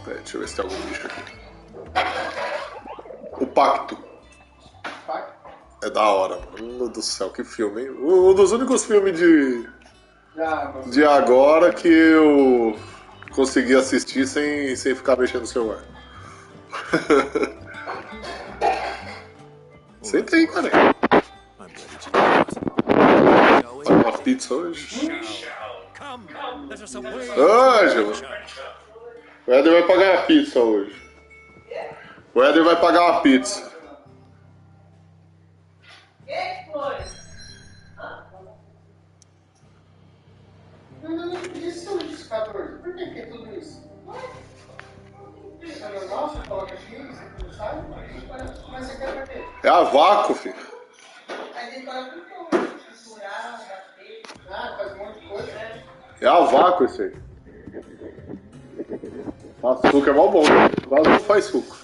Peraí, deixa eu ver se tem algum bicho aqui. O Pacto. É da hora, mano do céu, que filme, hein? Um dos únicos filmes de agora que eu consegui assistir sem ficar mexendo no celular. Senta aí, cara. Pagar uma pizza hoje? Ângelo! O Éder vai pagar uma pizza hoje. O Éder vai pagar uma pizza. Que foi? Eu não pedi isso, 14. Por que é tudo isso? Isso é normal? Você coloca aqui, você não sabe? Mas você quer pra quê? É a vácuo, filho. Aí tem que colocar tudo. Misturar, bater. Faz um monte de coisa, né? É a vácuo esse aí. Açúcar é mó bom, né? Quase não faz suco.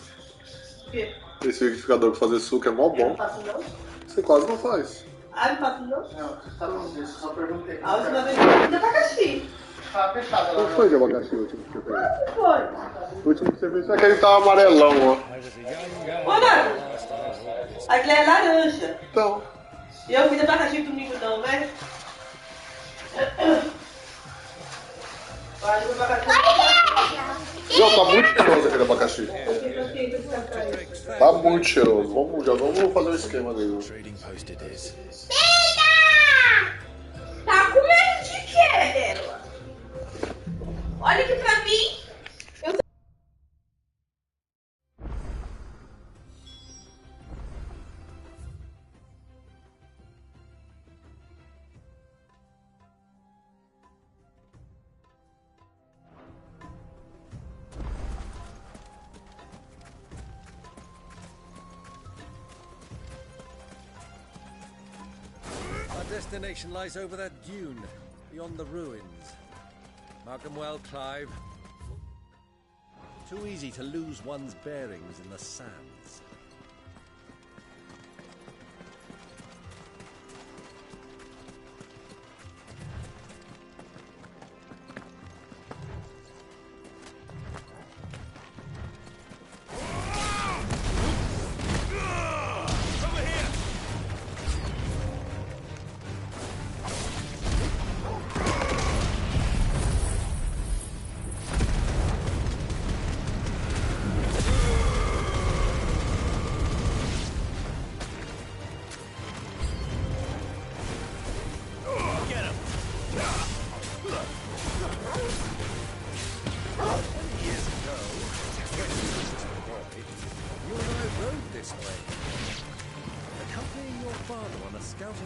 O quê? Esse liquidificador pra fazer suco é mó bom. Não faço não? Você quase não faz. Ah, não faço não? Não, você tá longe disso, só perguntei. A última vez que eu fiz abacaxi. Tá fechado Qual lá. foi de abacaxi o último que você fez? Quando foi? O último que você fez foi aquele que tava amarelão, ó. Ô, não. Aquele é laranja. Então. E eu fiz abacaxi domingo não, né? Olha o abacaxi. Não, tá muito cheiroso aquele abacaxi. Tá muito cheiroso. Já vamos fazer um esquema dele. Tá com medo de quê, Débora? Olha aqui pra mim. Our destination lies over that dune, beyond the ruins. Mark them well, Clive. Too easy to lose one's bearings in the sands.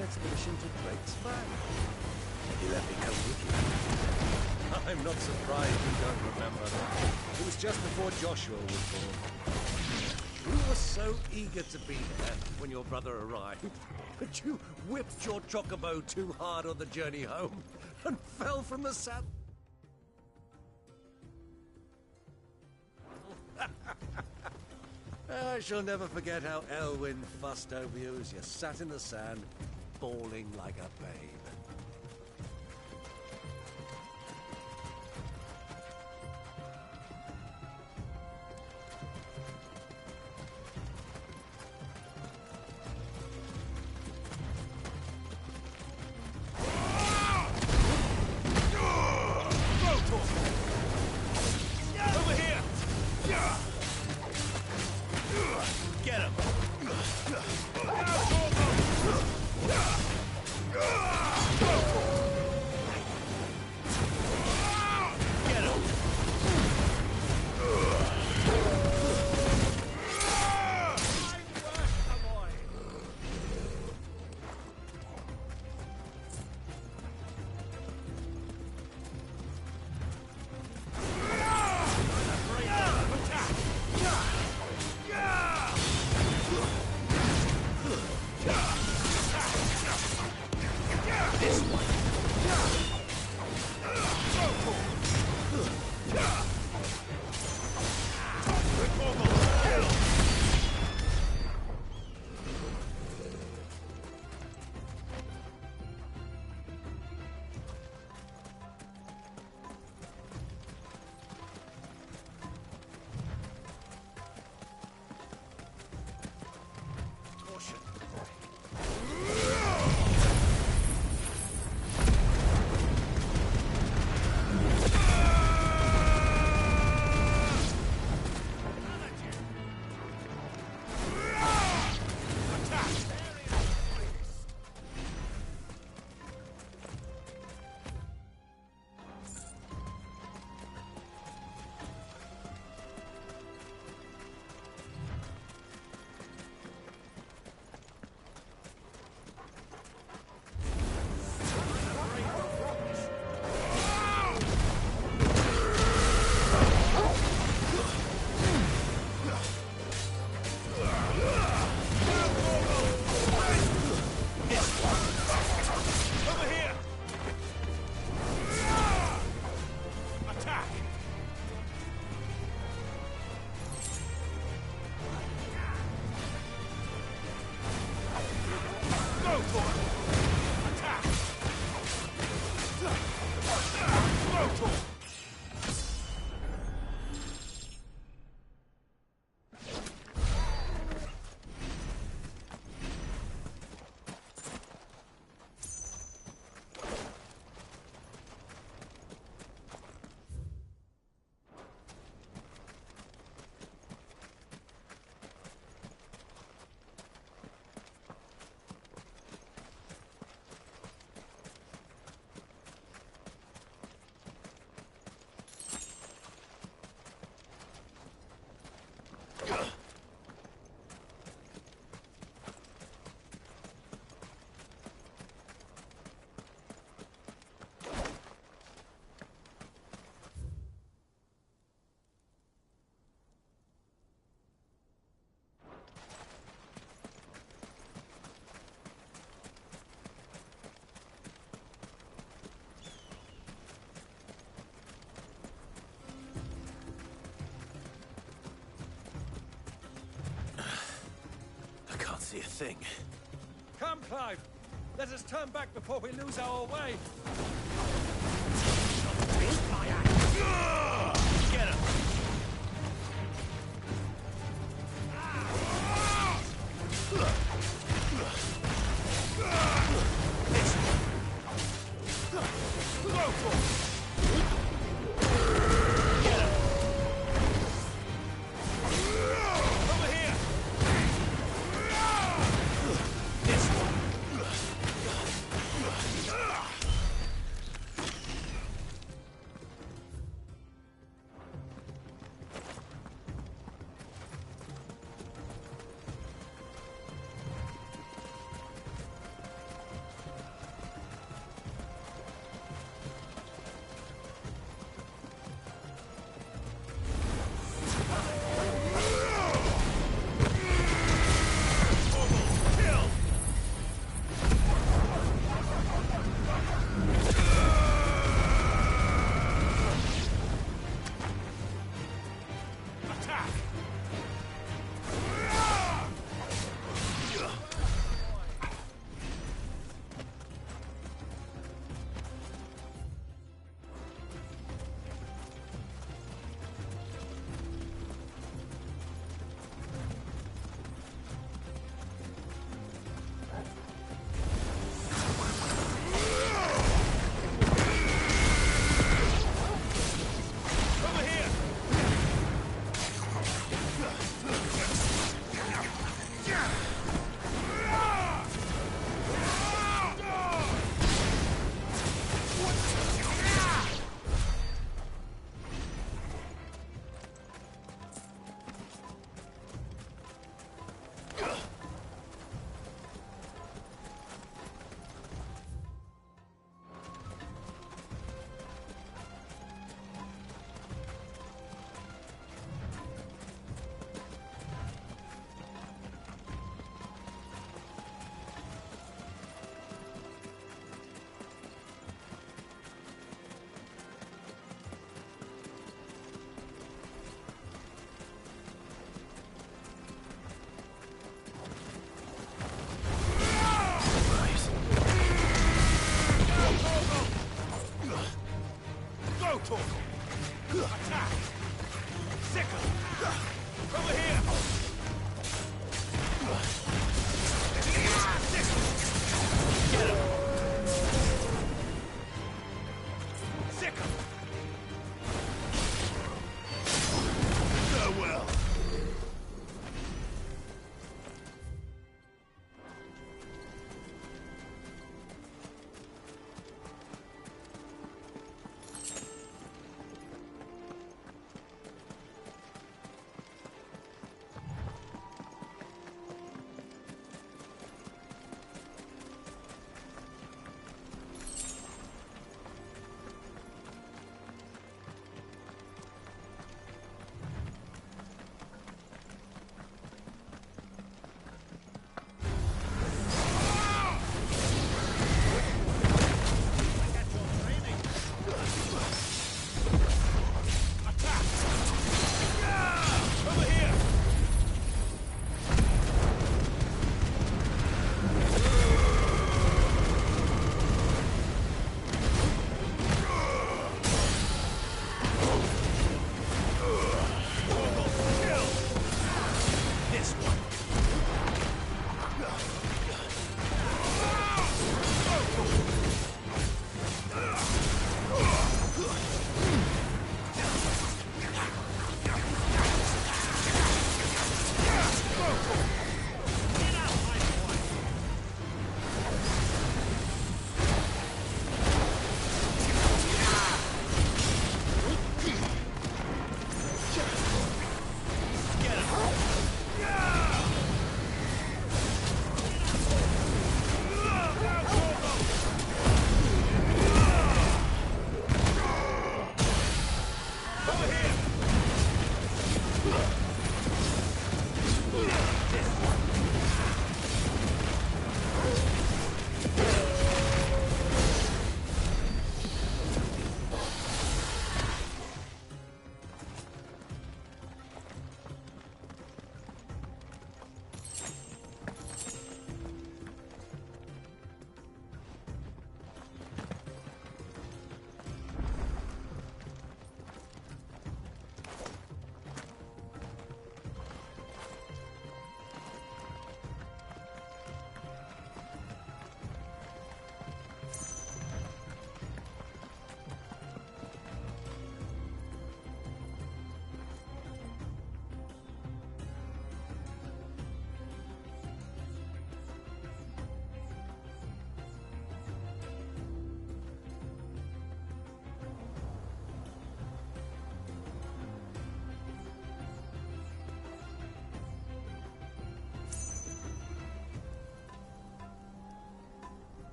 Expedition to Drake's Fang. He let me come with you. I'm not surprised you don't remember. It was just before Joshua was born. You were so eager to be there when your brother arrived, but you whipped your chocobo too hard on the journey home and fell from the saddle. I shall never forget how Elwyn fussed over you as you sat in the sand, bawling like a babe. Over here! Get him! See a thing. Come, Clive. Let us turn back before we lose our way. Get him!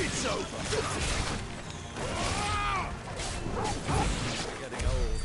It's over. We're getting old.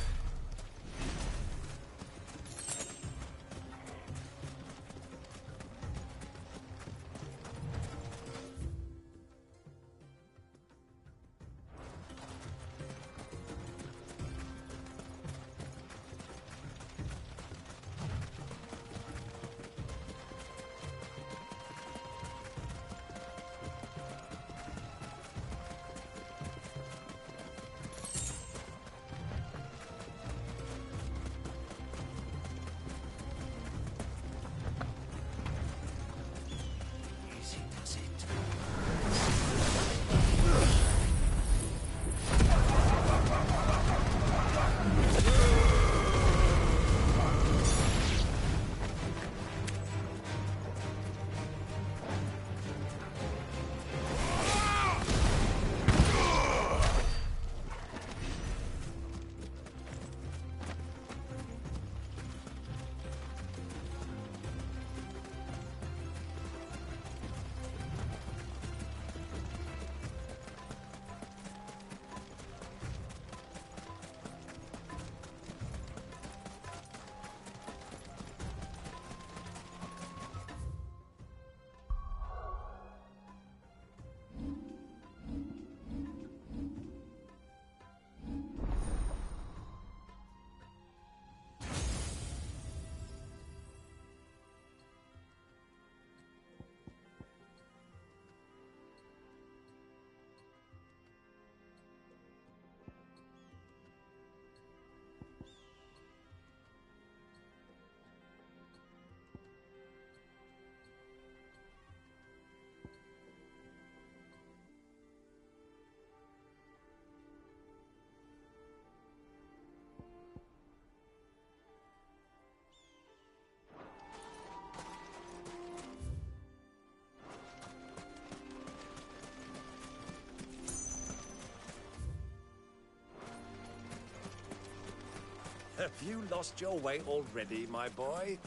Have you lost your way already, my boy?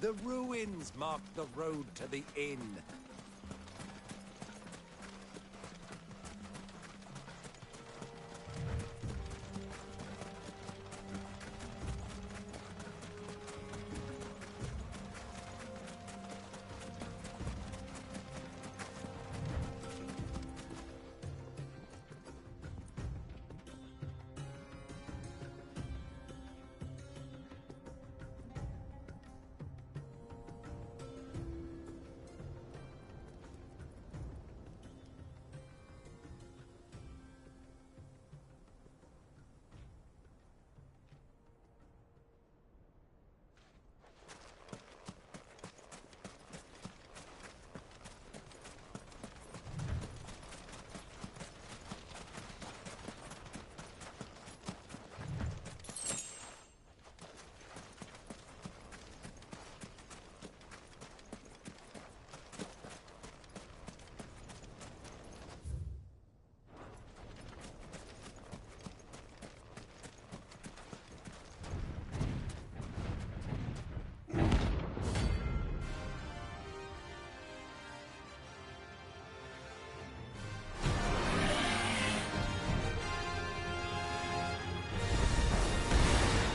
The ruins mark the road to the inn.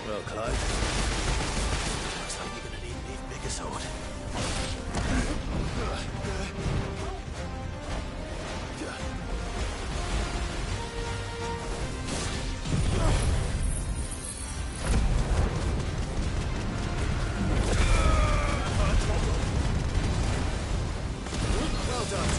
Well, Clyde, looks like you're gonna need an even bigger sword. Well done.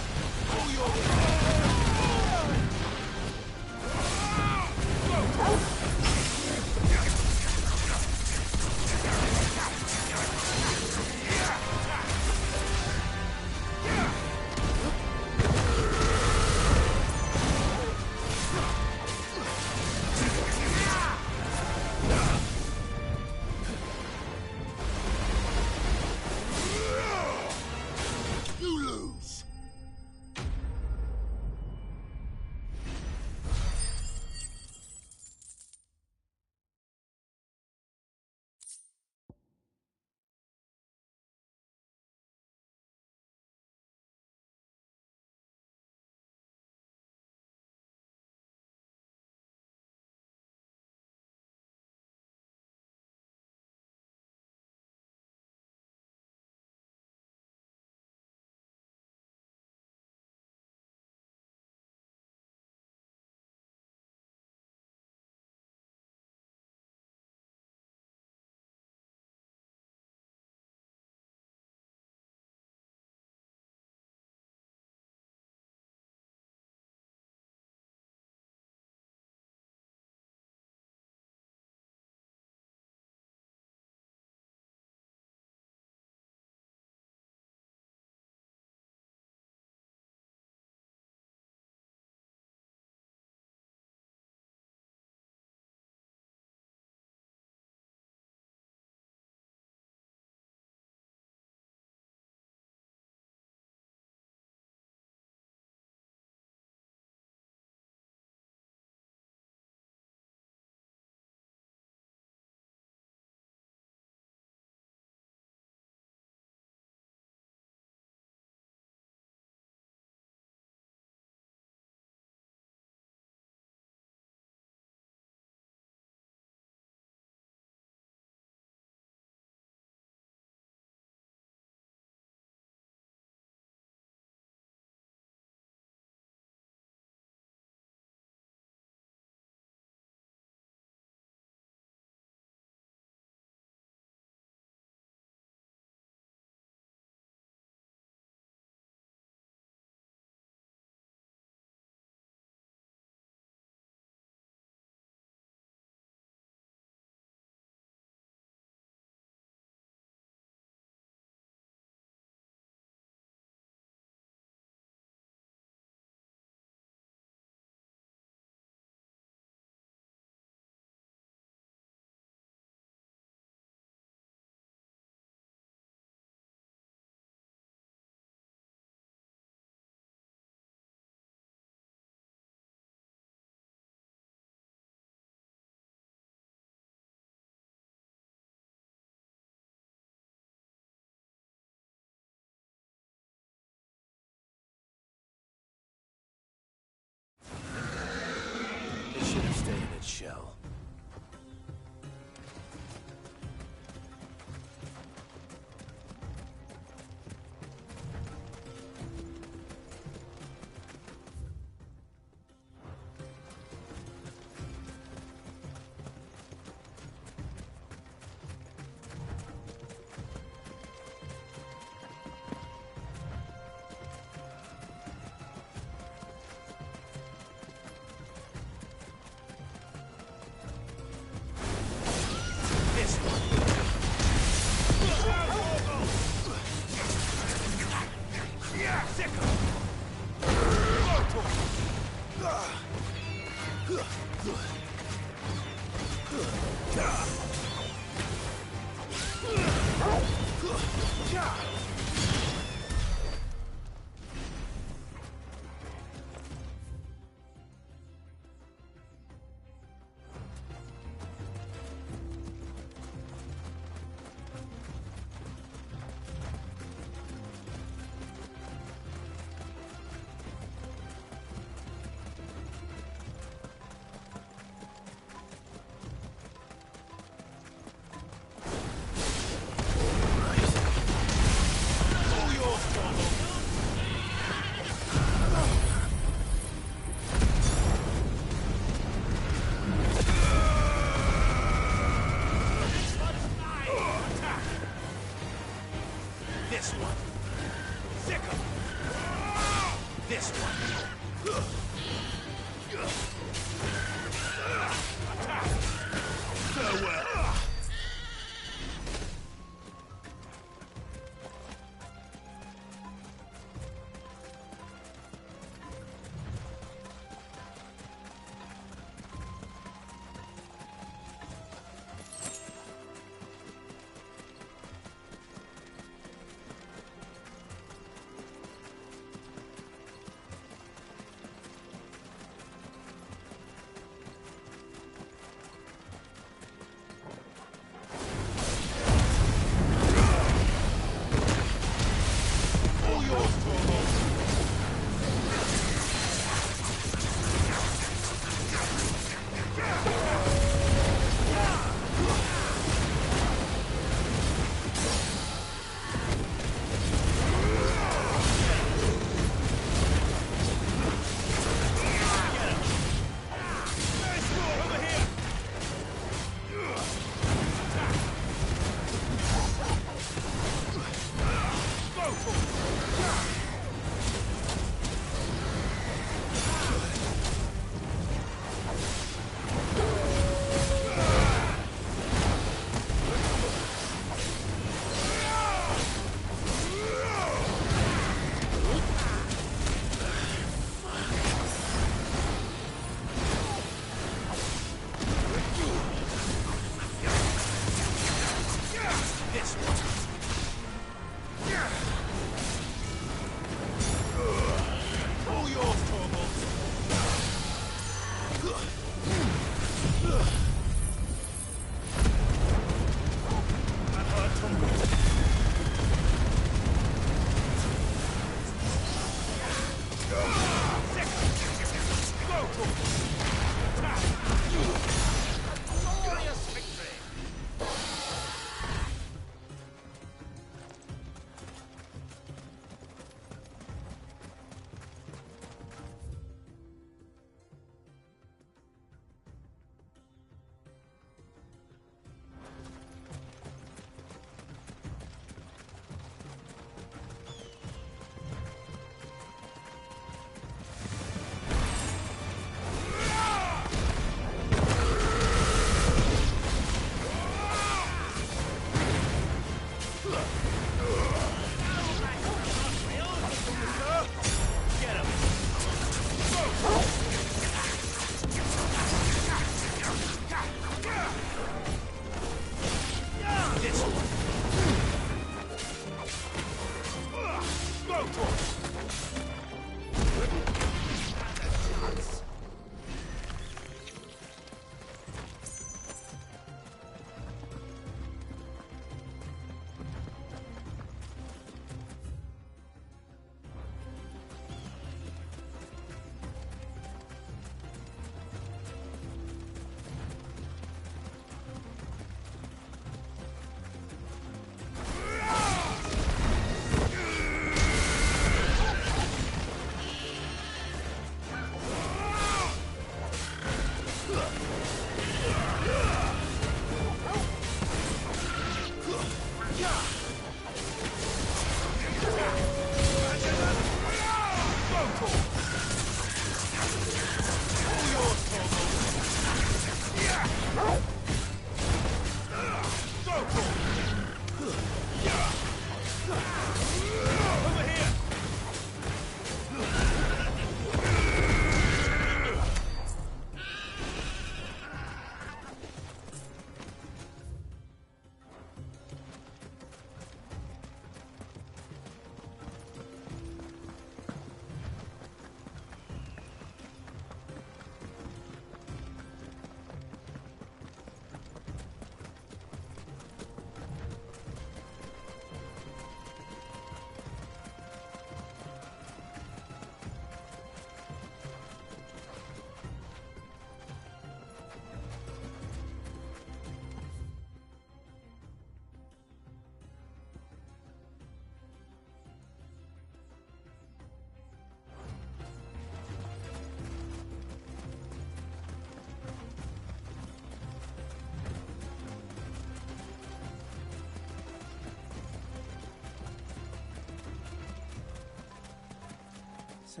So,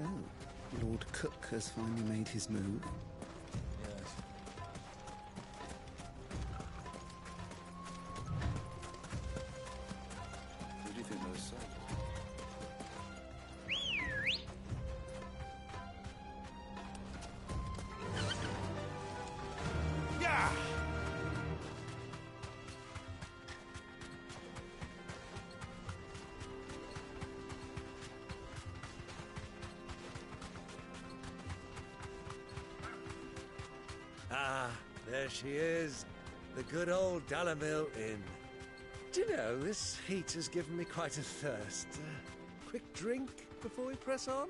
Lord Cook has finally made his move. Yes. Who do you think those soldiers? Ah, there she is. The good old Dalamil Inn. Do you know, this heat has given me quite a thirst. Quick drink before we press on?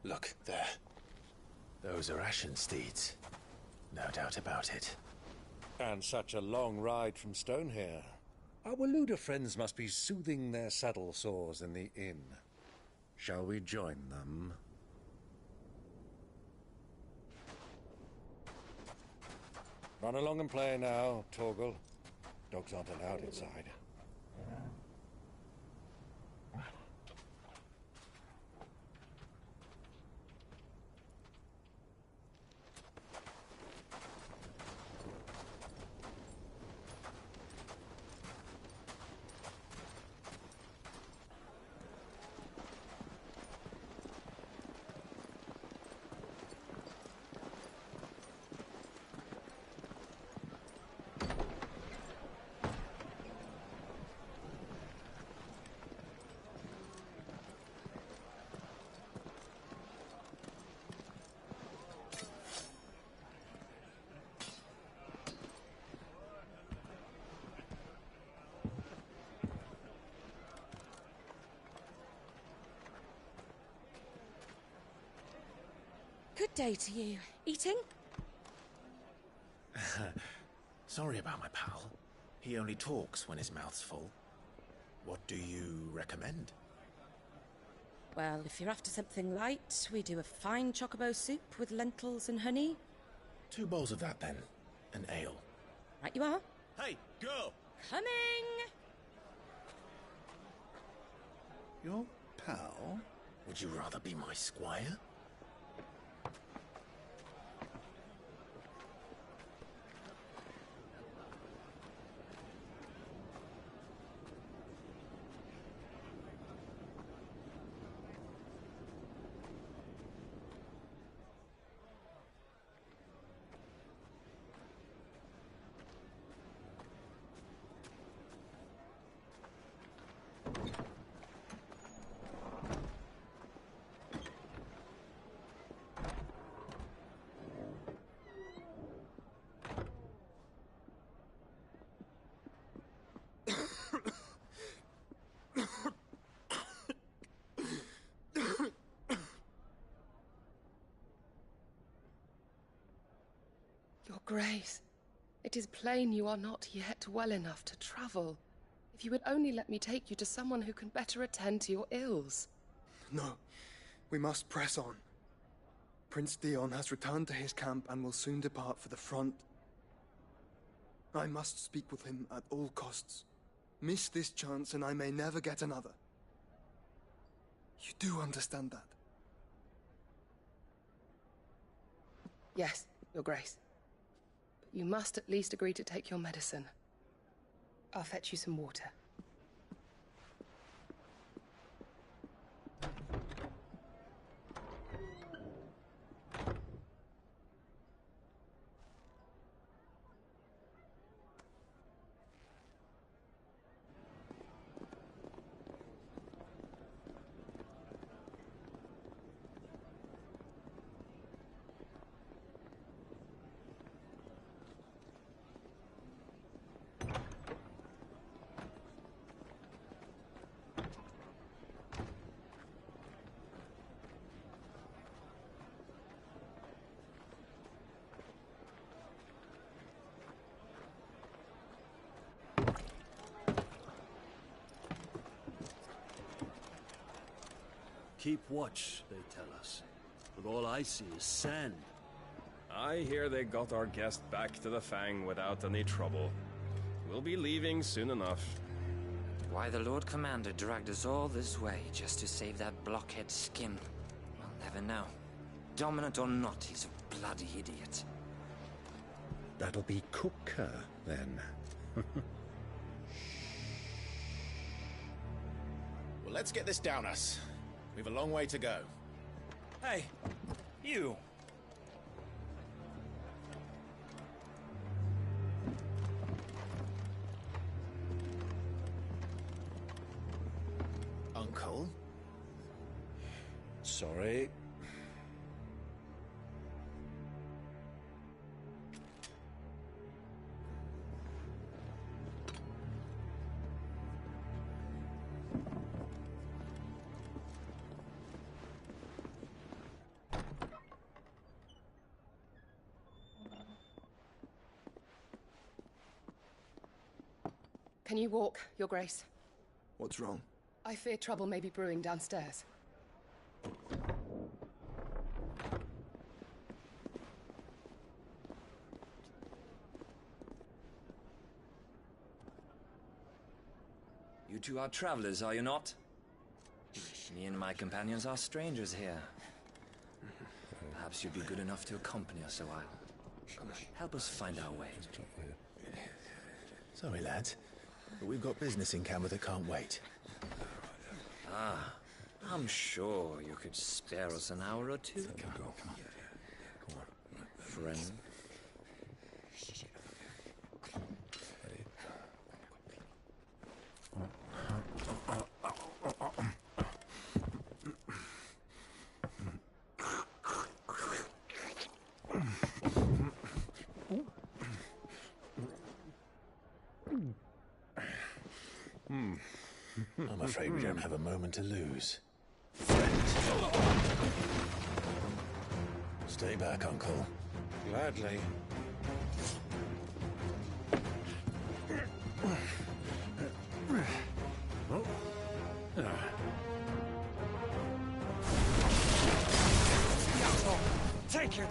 Look, there. Those are ashen steeds. No doubt about it. And such a long ride from Stone here. Our Waluda friends must be soothing their saddle sores in the inn. Shall we join them? Run along and play now, Torgal. Dogs aren't allowed inside. Good day to you. Eating? Sorry about my pal. He only talks when his mouth's full. What do you recommend? Well, if you're after something light, we do a fine chocobo soup with lentils and honey. 2 bowls of that, then. An ale. Right you are. Hey, girl! Coming! Your pal? Would you rather be my squire? Your Grace, it is plain you are not yet well enough to travel. If you would only let me take you to someone who can better attend to your ills. No, we must press on. Prince Dion has returned to his camp and will soon depart for the front. I must speak with him at all costs. Miss this chance and I may never get another. You do understand that? Yes, Your Grace. But you must at least agree to take your medicine. I'll fetch you some water. keep watch, they tell us. But all I see is sand. I hear they got our guest back to the Fang without any trouble. We'll be leaving soon enough. Why the Lord Commander dragged us all this way just to save that blockhead skin, we'll never know. Dominant or not, he's a bloody idiot. That'll be Cooker, then. Well, let's get this down us. We've a long way to go. Hey, you! Uncle? Sorry. Can you walk, Your Grace? What's wrong? I fear trouble may be brewing downstairs. You two are travelers, are you not? Me and my companions are strangers here. Perhaps you'd be good enough to accompany us a while. Help us find our way. Sorry, lads, but we've got business in camera that can't wait. Ah, I'm sure you could spare us an hour or two. Come on. Friend. I'm afraid we don't have a moment to lose. Stay back, Uncle. Gladly. Take it!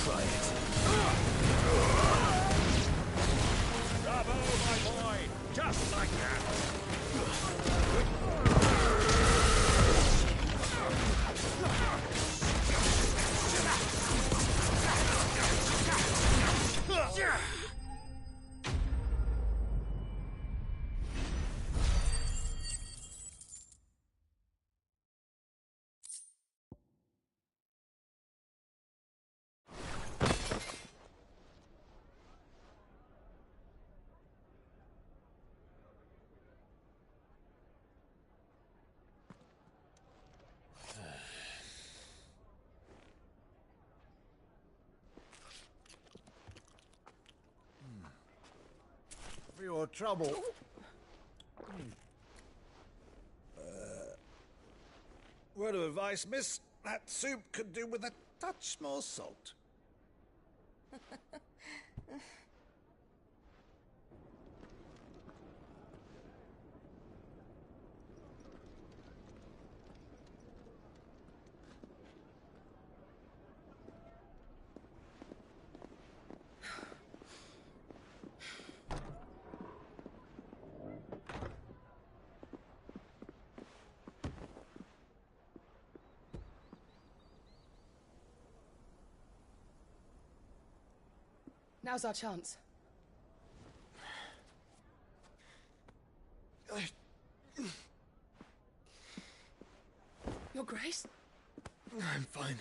Try it. Bravo, my boy! Just like that! For your trouble. Word of advice, miss. That soup could do with a touch more salt. Now's our chance. Your Grace? I'm fine.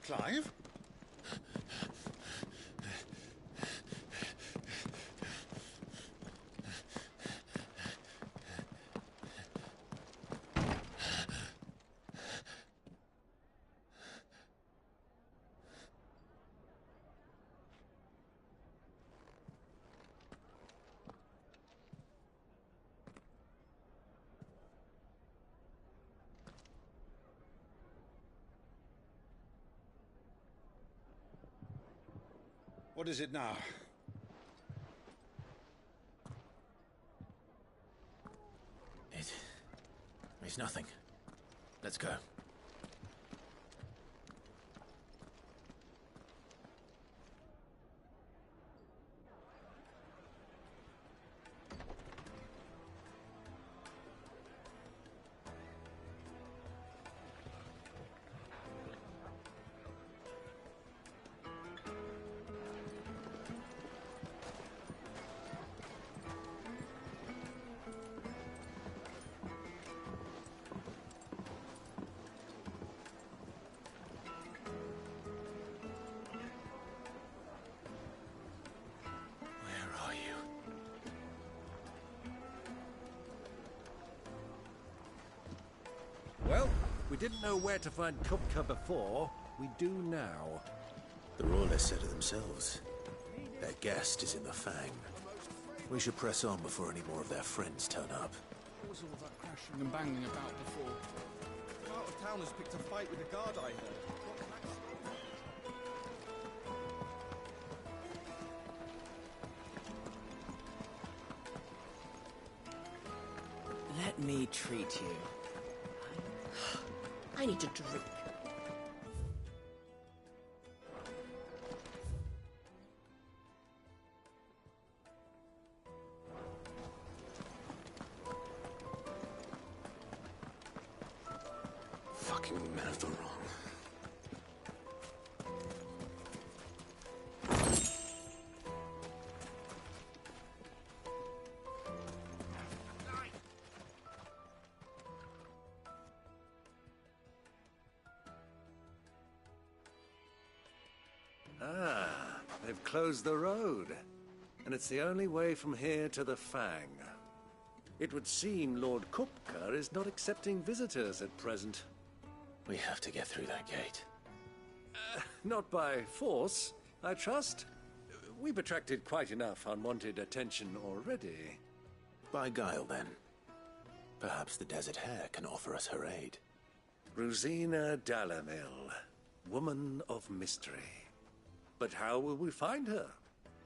Clive? What is it now? It's nothing. Let's go. Well, we didn't know where to find Kupka before. We do now. The Royalists said it themselves. Their guest is in the Fang. We should press on before any more of their friends turn up. What was all that crashing and banging about before? The out of towners picked a fight with a guard, I heard. Let me treat you. I need to drink. Fucking men of the wrong. Ah, they've closed the road. And it's the only way from here to the Fang. It would seem Lord Kupka is not accepting visitors at present. We have to get through that gate. Not by force, I trust. We've attracted quite enough unwanted attention already. By guile, then. Perhaps the Desert Hare can offer us her aid. Rosina Dalamil, woman of mystery. But how will we find her?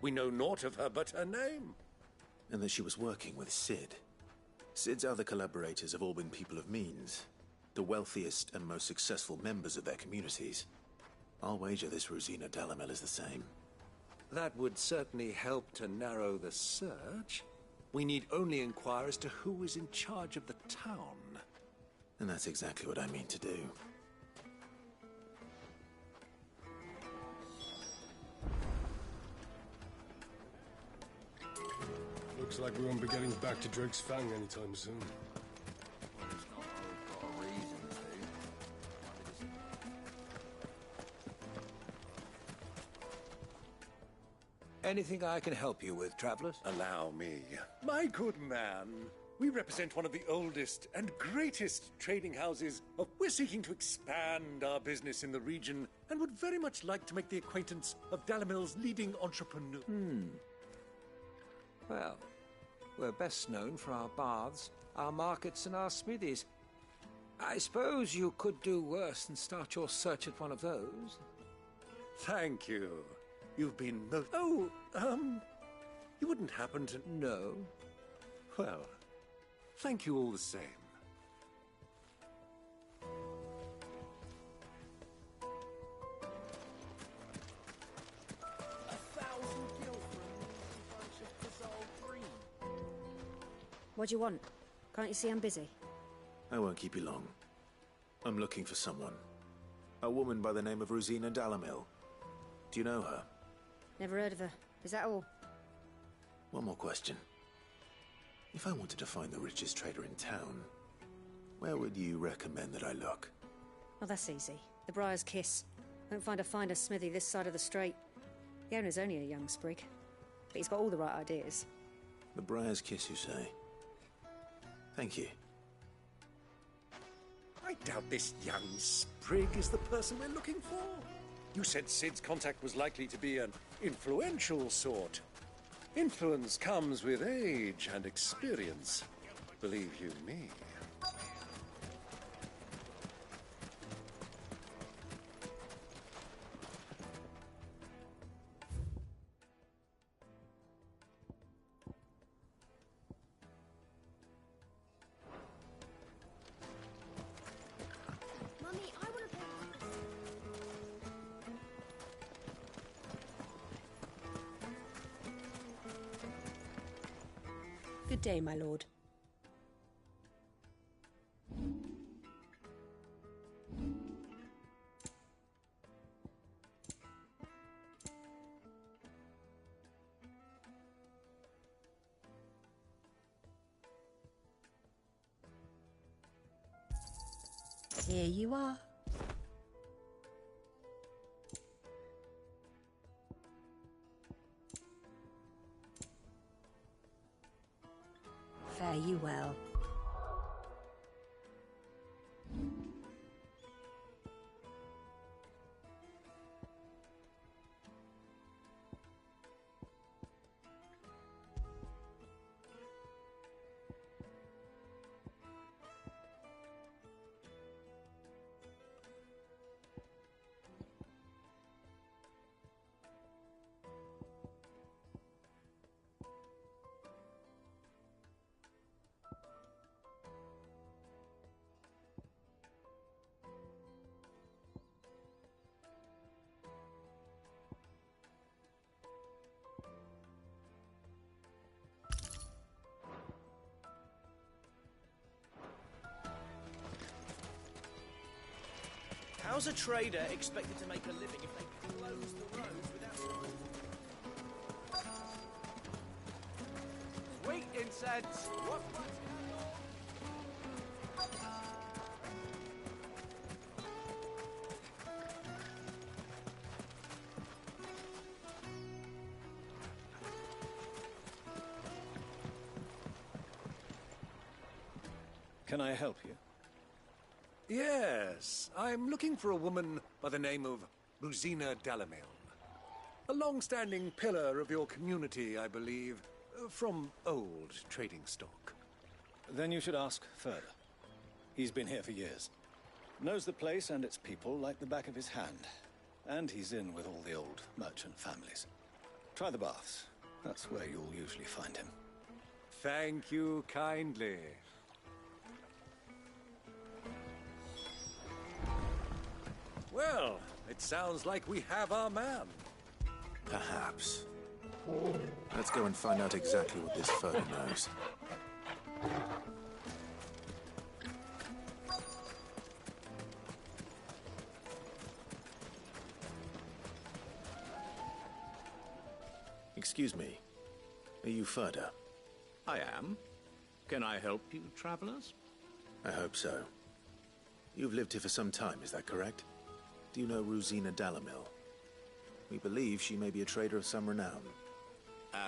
We know naught of her but her name. And that she was working with Sid. Sid's other collaborators have all been people of means. The wealthiest and most successful members of their communities. I'll wager this Rosina Dalamil is the same. That would certainly help to narrow the search. We need only inquire as to who is in charge of the town. And that's exactly what I mean to do. Looks like we won't be getting back to Drake's Fang anytime soon. Anything I can help you with, travelers? Allow me. My good man, we represent one of the oldest and greatest trading houses. We're seeking to expand our business in the region and would very much like to make the acquaintance of Dalamil's leading entrepreneur. Well, we're best known for our baths, our markets, and our smithies. I suppose you could do worse than start your search at one of those. Thank you. You've been most... Oh, you wouldn't happen to... No. Well, thank you all the same. What do you want? Can't you see I'm busy? I won't keep you long. I'm looking for someone. A woman by the name of Rosina Dalamil. Do you know her? Never heard of her. Is that all? One more question. If I wanted to find the richest trader in town, where would you recommend that I look? Oh, that's easy. The Briar's Kiss. Won't find a finer smithy this side of the strait. The owner's only a young sprig, but he's got all the right ideas. The Briar's Kiss, you say? Thank you. I doubt this young sprig is the person we're looking for. You said Sid's contact was likely to be an influential sort. Influence comes with age and experience. Believe you me. Good day, my lord. Here you are. Fare you well. How's a trader expected to make a living if they close the roads without... Sweet incense! What? Can I help you? Yes, I'm looking for a woman by the name of Rosina Dalamil. A long-standing pillar of your community, I believe, from old trading stock. Then you should ask further. He's been here for years. Knows the place and its people like the back of his hand. And he's in with all the old merchant families. Try the baths. That's where you'll usually find him. Thank you kindly. Well, it sounds like we have our man. Perhaps. Let's go and find out exactly what this further knows. Excuse me. Are you Furda? I am. Can I help you, travelers? I hope so. You've lived here for some time, is that correct? Do you know Rosina Dalamil? We believe she may be a trader of some renown.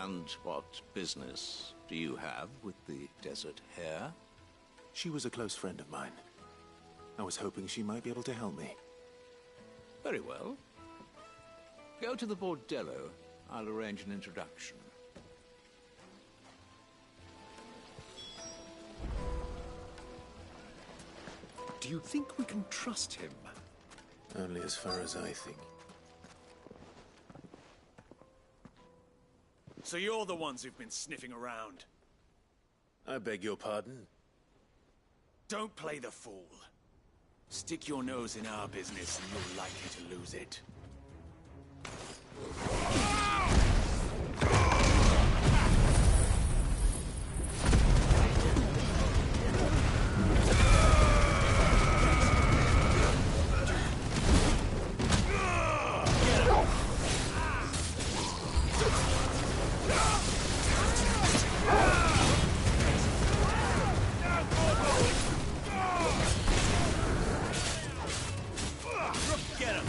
And what business do you have with the desert hare? She was a close friend of mine. I was hoping she might be able to help me. Very well. Go to the bordello. I'll arrange an introduction. Do you think we can trust him? Only as far as I think. So you're the ones who've been sniffing around? I beg your pardon? Don't play the fool. Stick your nose in our business and you're likely to lose it. Get him!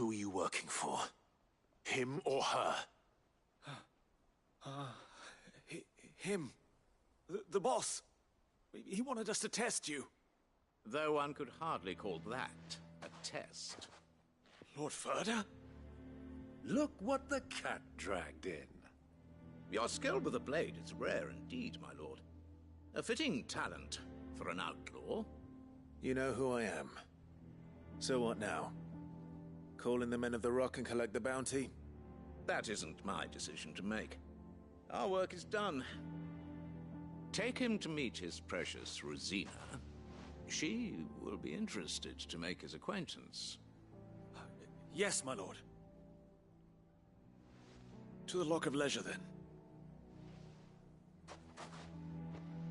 Who are you working for? Him or her? Him. The boss. He wanted us to test you. Though one could hardly call that a test. Lord Furder? Look what the cat dragged in. Your skill with the blade is rare indeed, my lord. A fitting talent for an outlaw. You know who I am. So what now? Call in the Men of the Rock and collect the bounty? That isn't my decision to make. Our work is done. Take him to meet his precious Rosina. She will be interested to make his acquaintance. Yes, my lord. To the Lock of Leisure, then.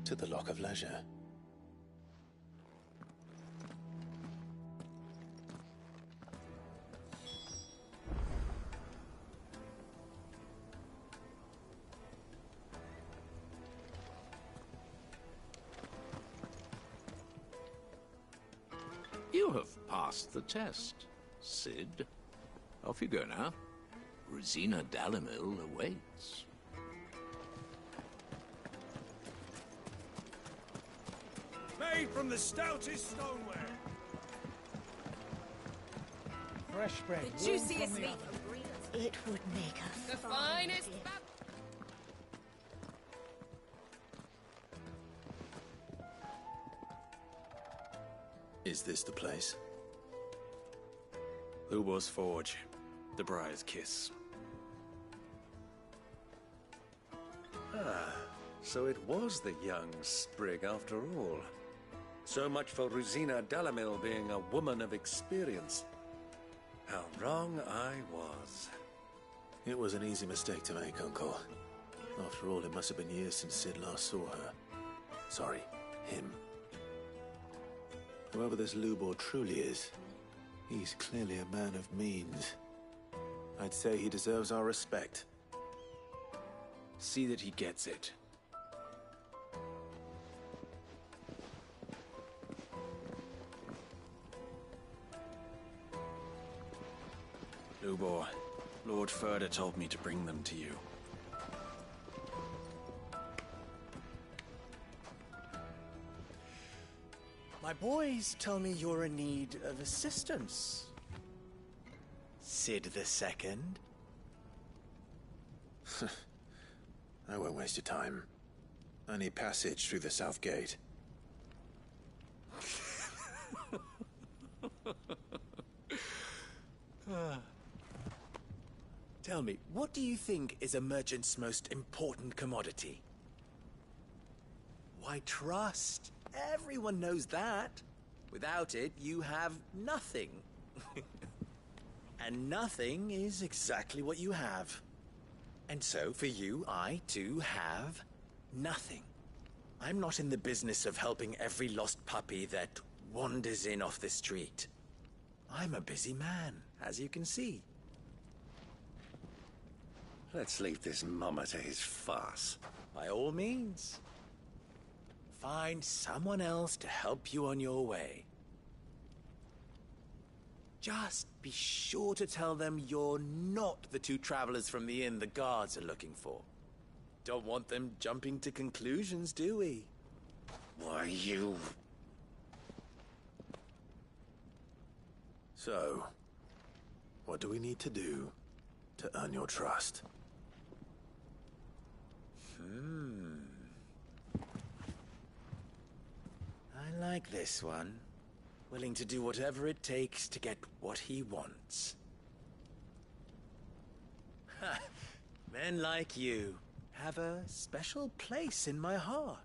To the Lock of Leisure. You have passed the test, Sid. Off you go now. Rosina Dalamil awaits. Made from the stoutest stoneware. Fresh bread. The juiciest meat. It would make a The finest. Is this the place? Lubo's Forge. The Briar's Kiss. So it was the young sprig after all. So much for Rosina Dalamil being a woman of experience. How wrong I was. It was an easy mistake to make, Uncle. After all, it must have been years since Sid last saw her. Sorry, him. Whoever this Lubor truly is, he's clearly a man of means. I'd say he deserves our respect. See that he gets it. Lubor, Lord Furder told me to bring them to you. My boys tell me you're in need of assistance. Sid the Second? I won't waste your time. I need passage through the south gate. Tell me, what do you think is a merchant's most important commodity? Why, trust. Everyone knows that. Without it, you have nothing. And nothing is exactly what you have. And so, for you, I, too, have nothing. I'm not in the business of helping every lost puppy that wanders in off the street. I'm a busy man, as you can see. Let's leave this mummer to his farce. By all means. Find someone else to help you on your way. Just be sure to tell them you're not the two travelers from the inn the guards are looking for. Don't want them jumping to conclusions, do we? Why, you... So, what do we need to do to earn your trust? I like this one. Willing to do whatever it takes to get what he wants. Ha! Men like you have a special place in my heart.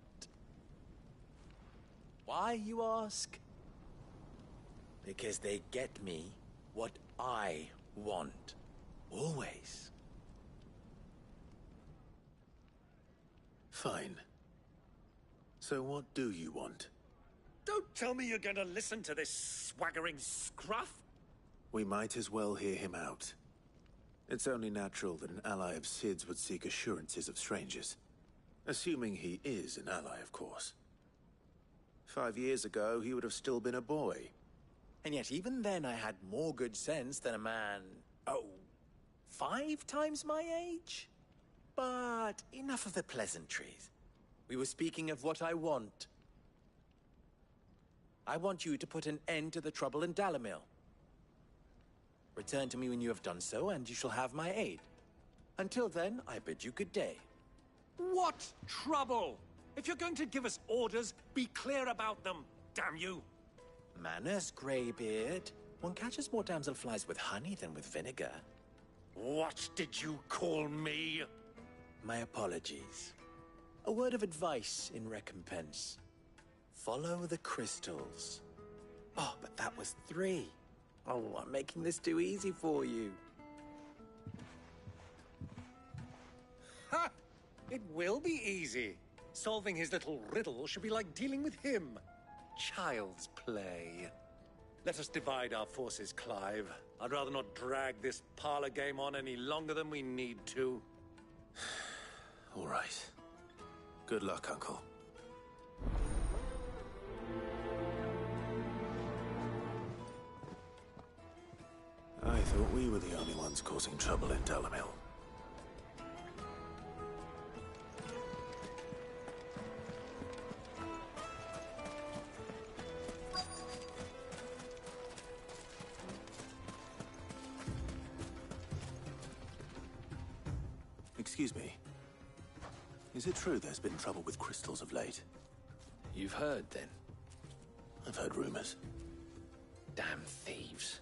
Why, you ask? Because they get me what I want. Always. Fine. So what do you want? Don't tell me you're going to listen to this swaggering scruff! We might as well hear him out. It's only natural that an ally of Sid's would seek assurances of strangers. Assuming he is an ally, of course. 5 years ago, he would have still been a boy. And yet even then I had more good sense than a man, 5 times my age? But enough of the pleasantries. We were speaking of what I want. I want you to put an end to the trouble in Dalamil. Return to me when you have done so, and you shall have my aid. Until then, I bid you good day. What trouble? If you're going to give us orders, be clear about them, damn you! Manners, Greybeard. One catches more damselflies with honey than with vinegar. What did you call me? My apologies. A word of advice in recompense. Follow the crystals. Oh, but that was 3. Oh, I'm making this too easy for you. Ha! It will be easy. Solving his little riddle should be like dealing with him. Child's play. Let us divide our forces, Clive. I'd rather not drag this parlor game on any longer than we need to. All right. Good luck, Uncle. I thought we were the only ones causing trouble in Dalamil. Excuse me. Is it true there's been trouble with crystals of late? You've heard, then? I've heard rumors. Damn thieves.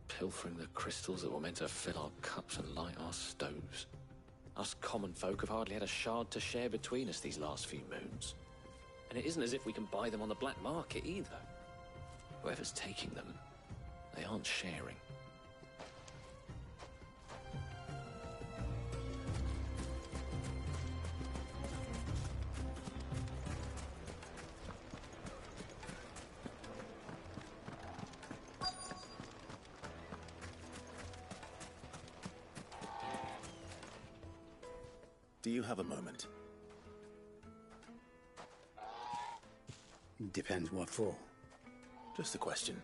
Pilfering the crystals that were meant to fill our cups and light our stoves. Us common folk have hardly had a shard to share between us these last few moons. And it isn't as if we can buy them on the black market either. Whoever's taking them, they aren't sharing. Do you have a moment? Depends what for. Just a question.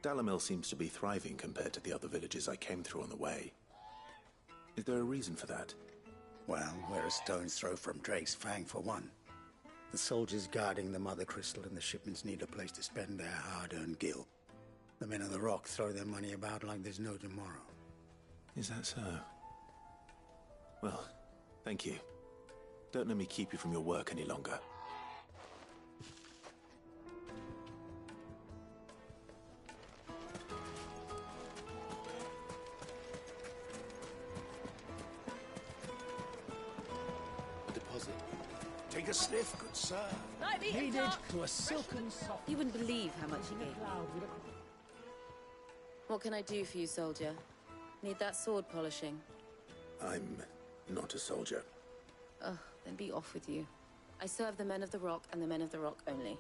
Dalamil seems to be thriving compared to the other villages I came through on the way. Is there a reason for that? Well, we're a stone's throw from Drake's Fang, for one. The soldiers guarding the Mother Crystal and the shipments need a place to spend their hard-earned gil. The men of the Rock throw their money about like there's no tomorrow. Is that so? Well, thank you. Don't let me keep you from your work any longer. Deposit. Take a sniff, good sir. Needed to a silken soft. You wouldn't believe how much he gave me. What can I do for you, soldier? Need that sword polishing? I'm not a soldier. Oh, then be off with you. I serve the men of the Rock and the men of the Rock only.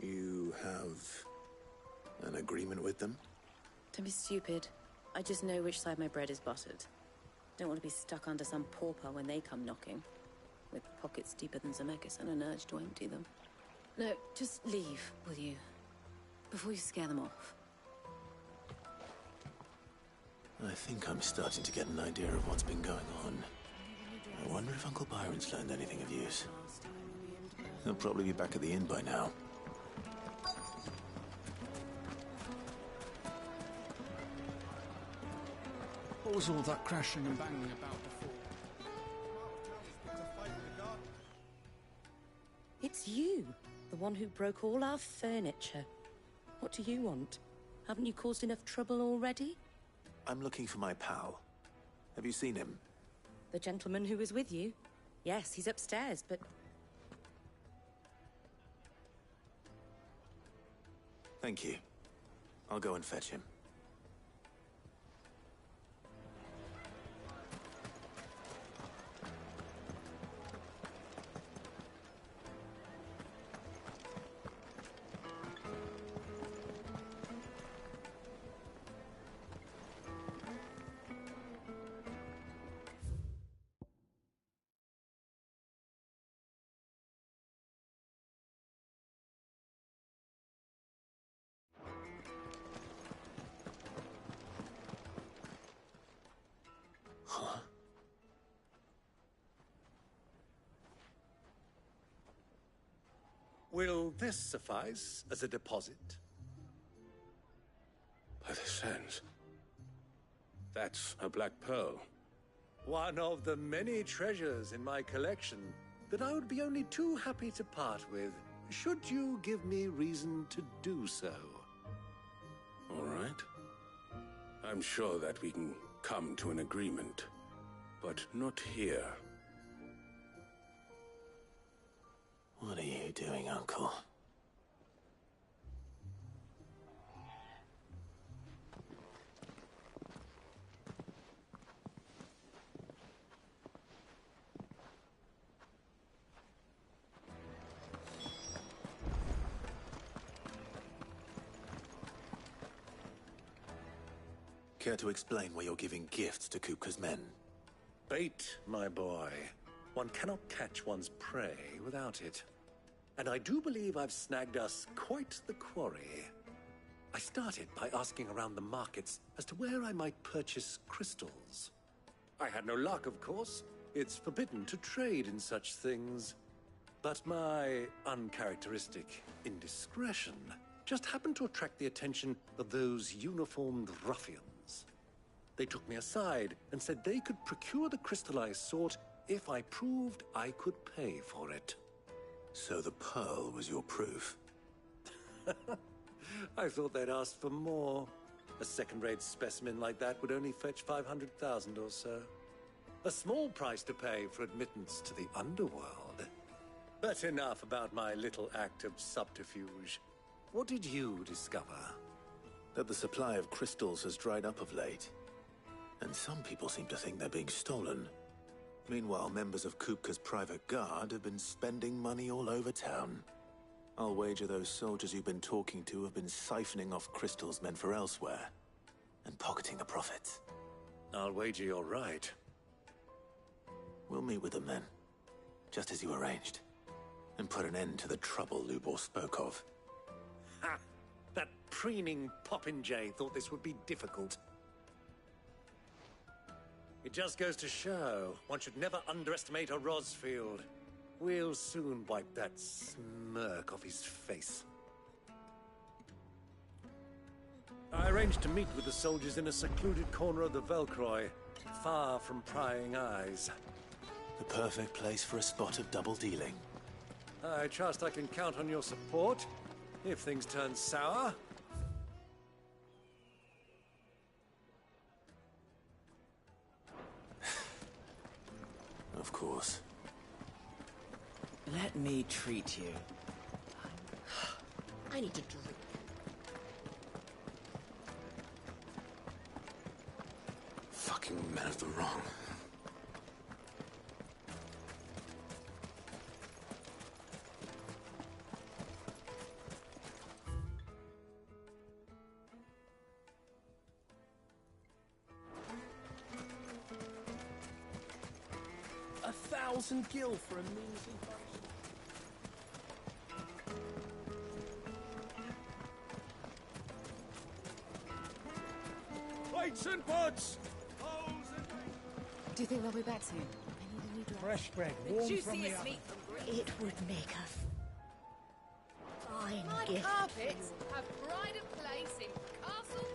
You have an agreement with them? Don't be stupid. I just know which side my bread is buttered. Don't want to be stuck under some pauper when they come knocking. With pockets deeper than Zemeckis and an urge to empty them. No, just leave, will you? Before you scare them off. I think I'm starting to get an idea of what's been going on. I wonder if Uncle Byron's learned anything of use. He'll probably be back at the inn by now. What was all that crashing and banging about before? It's you, the one who broke all our furniture. What do you want? Haven't you caused enough trouble already? I'm looking for my pal. Have you seen him? The gentleman who was with you? Yes, he's upstairs, but... Thank you. I'll go and fetch him. Will this suffice as a deposit? By the sands. That's a black pearl. One of the many treasures in my collection that I would be only too happy to part with, should you give me reason to do so. All right. I'm sure that we can come to an agreement, but not here. What are you doing, Uncle? Care to explain why you're giving gifts to Kupka's men? Bait, my boy. One cannot catch one's prey without it. And I do believe I've snagged us quite the quarry. I started by asking around the markets as to where I might purchase crystals. I had no luck, of course. It's forbidden to trade in such things. But my uncharacteristic indiscretion just happened to attract the attention of those uniformed ruffians. They took me aside and said they could procure the crystal I sought if I proved I could pay for it. So the pearl was your proof? I thought they'd asked for more. A second-rate specimen like that would only fetch 500,000 or so. A small price to pay for admittance to the underworld. But enough about my little act of subterfuge. What did you discover? That the supply of crystals has dried up of late. And some people seem to think they're being stolen. Meanwhile, members of Kupka's private guard have been spending money all over town. I'll wager those soldiers you've been talking to have been siphoning off crystals meant for elsewhere, and pocketing the profits. I'll wager you're right. We'll meet with them then, just as you arranged, and put an end to the trouble Lubor spoke of. Ha! That preening popinjay thought this would be difficult. It just goes to show, one should never underestimate a Rosfield. We'll soon wipe that smirk off his face. I arranged to meet with the soldiers in a secluded corner of the Velcroy, far from prying eyes. The perfect place for a spot of double dealing. I trust I can count on your support, if things turn sour. Of course. Let me treat you. I need to drink. Fucking men of the wrong. $1,000 for a measly Plates and pots! Do you think they'll be back soon? I need a new dress. Fresh bread, The warm from the juiciest oven. meat from Greece. It would make a fine My gift. carpets have pride of place in Castle.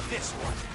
This one.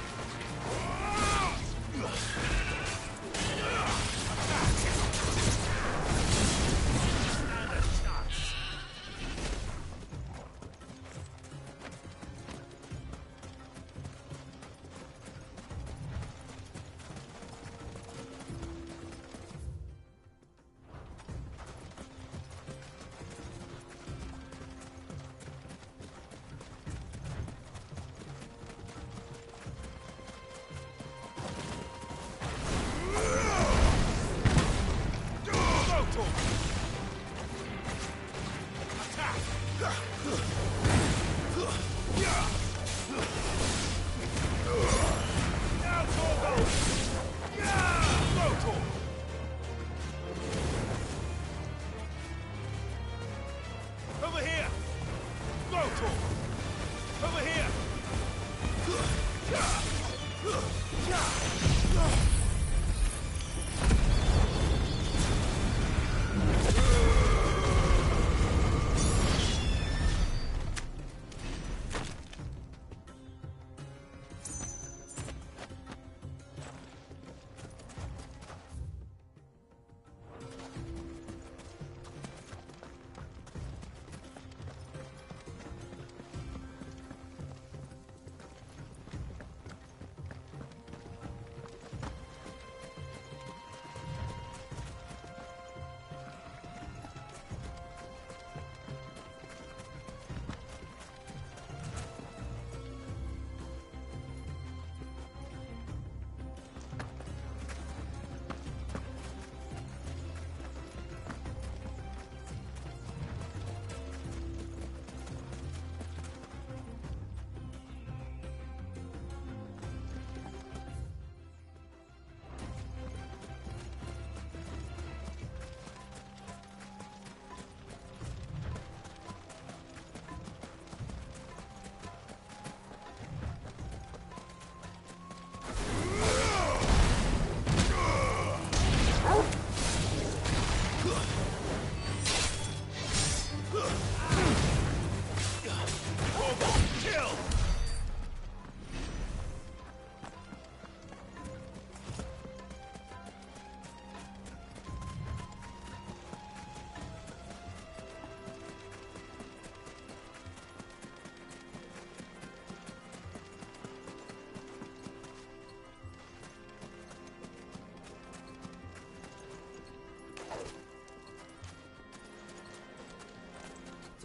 Over here! Go, Tor! Over here!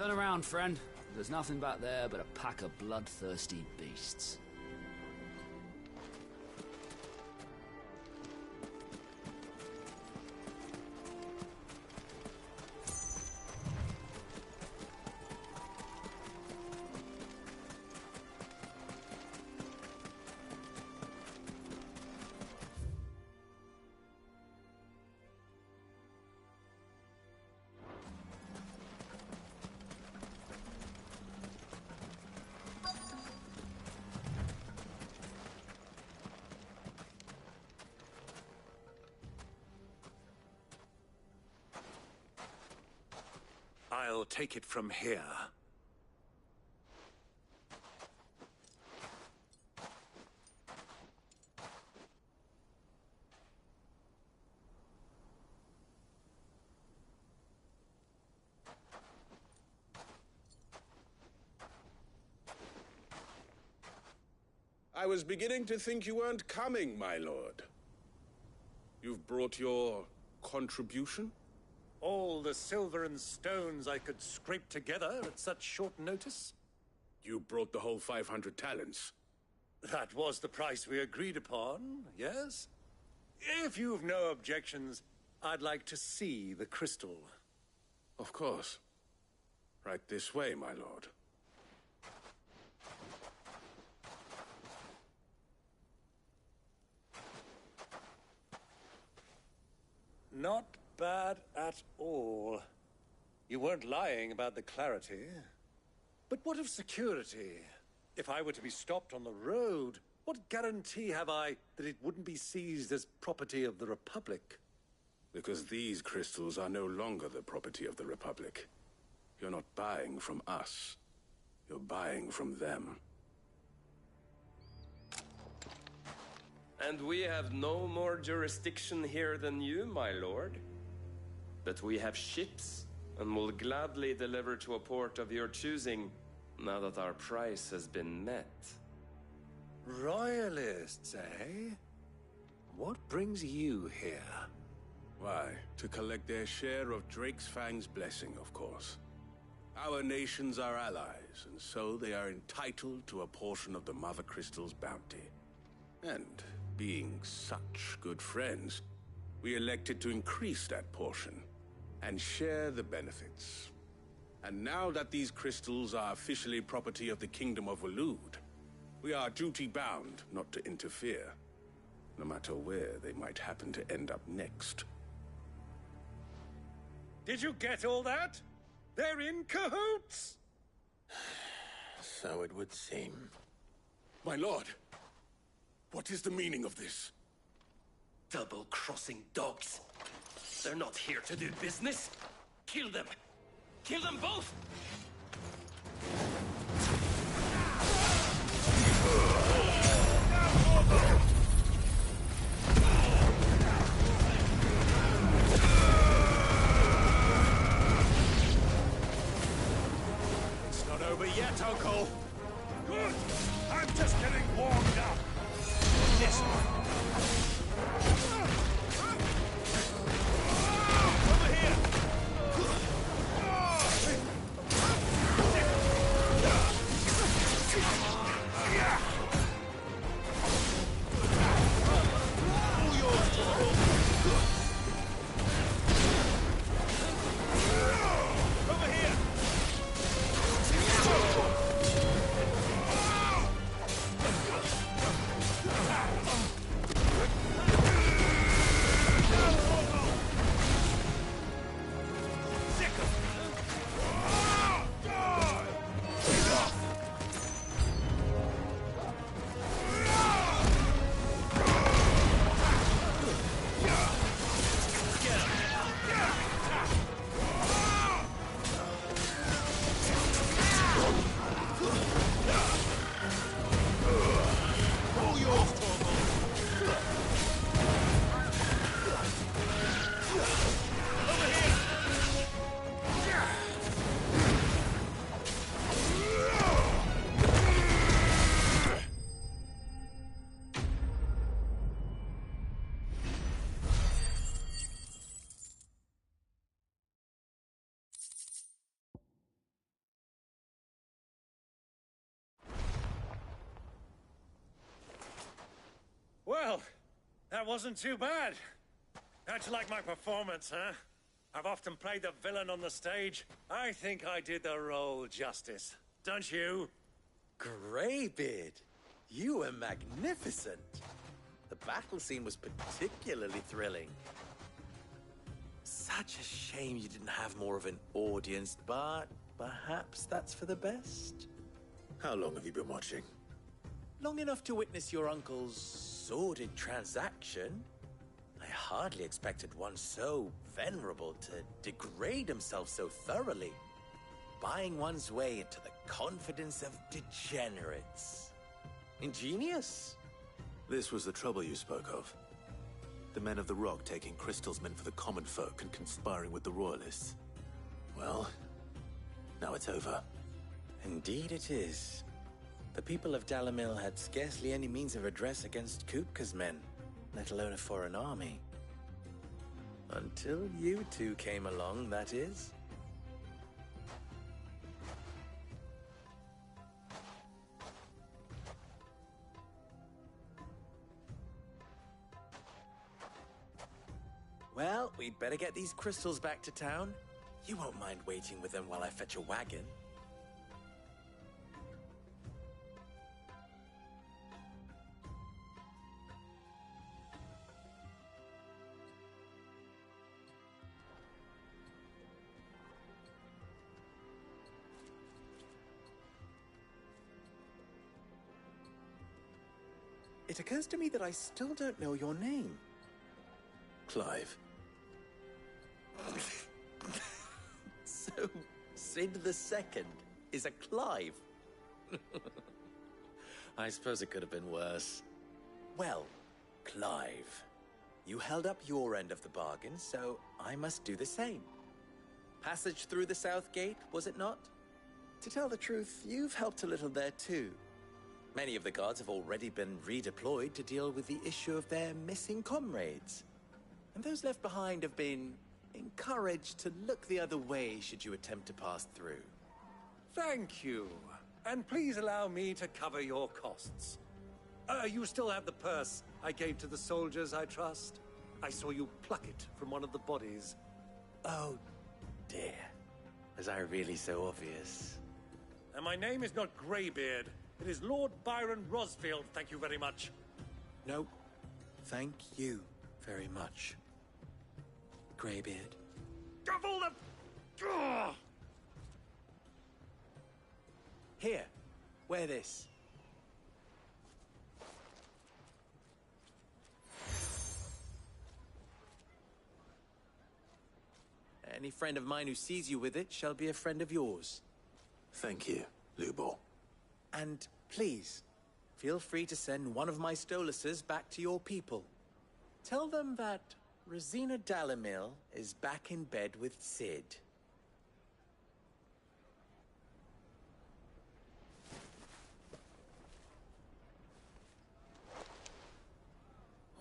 Turn around, friend. There's nothing back there but a pack of bloodthirsty beasts. I'll take it from here. I was beginning to think you weren't coming, my lord. You've brought your contribution? All the silver and stones I could scrape together at such short notice? You brought the whole 500 talents. That was the price we agreed upon, yes? If you've no objections, I'd like to see the crystal. Of course. Right this way, my lord. Not bad at all. You weren't lying about the clarity. But what of security? If I were to be stopped on the road, what guarantee have I that it wouldn't be seized as property of the Republic? Because these crystals are no longer the property of the Republic. You're not buying from us. You're buying from them. And we have no more jurisdiction here than you, my lord. But we have ships, and will gladly deliver to a port of your choosing, now that our price has been met. Royalists, eh? What brings you here? Why, to collect their share of Drake's Fang's blessing, of course. Our nations are allies, and so they are entitled to a portion of the Mother Crystal's bounty. And being such good friends, we elected to increase that portion and share the benefits. And now that these crystals are officially property of the Kingdom of Waloed, we are duty-bound not to interfere, no matter where they might happen to end up next. Did you get all that? They're in cahoots! So it would seem. My lord, what is the meaning of this? Double-crossing dogs. They're not here to do business. Kill them. Kill them both! It's not over yet, Uncle. Good! I'm just getting warmed up. This one. Over here! All yours, Torgal. Over here! All yours, Torgal. Well, that wasn't too bad. How'd you like my performance, huh? I've often played the villain on the stage. I think I did the role justice. Don't you? Greybeard, you were magnificent. The battle scene was particularly thrilling. Such a shame you didn't have more of an audience, but perhaps that's for the best. How long have you been watching? Long enough to witness your uncle's sordid transaction. I hardly expected one so venerable to degrade himself so thoroughly, buying one's way into the confidence of degenerates. Ingenious. This was the trouble you spoke of. The men of the Rock taking Crystal's men for the common folk and conspiring with the Royalists. Well, now it's over. Indeed it is. The people of Dalamil had scarcely any means of redress against Kupka's men, let alone a foreign army. Until you two came along, that is. Well, we'd better get these crystals back to town. You won't mind waiting with them while I fetch a wagon. It occurs to me that I still don't know your name. Clive. So, Sid the Second is a Clive? I suppose it could have been worse. Well, Clive, you held up your end of the bargain, so I must do the same. Passage through the South Gate, was it not? To tell the truth, you've helped a little there too. Many of the guards have already been redeployed to deal with the issue of their missing comrades. And those left behind have been encouraged to look the other way should you attempt to pass through. Thank you. And please allow me to cover your costs. You still have the purse I gave to the soldiers, I trust? I saw you pluck it from one of the bodies. Oh, dear. Was I really so obvious? And my name is not Greybeard. It is Lord Byron Rosfield, thank you very much. No, thank you very much, Greybeard. Of all the... Ugh! Here, wear this. Any friend of mine who sees you with it shall be a friend of yours. Thank you, Lubor. And please, feel free to send one of my Stoluses back to your people. Tell them that Rosina Dalamil is back in bed with Sid.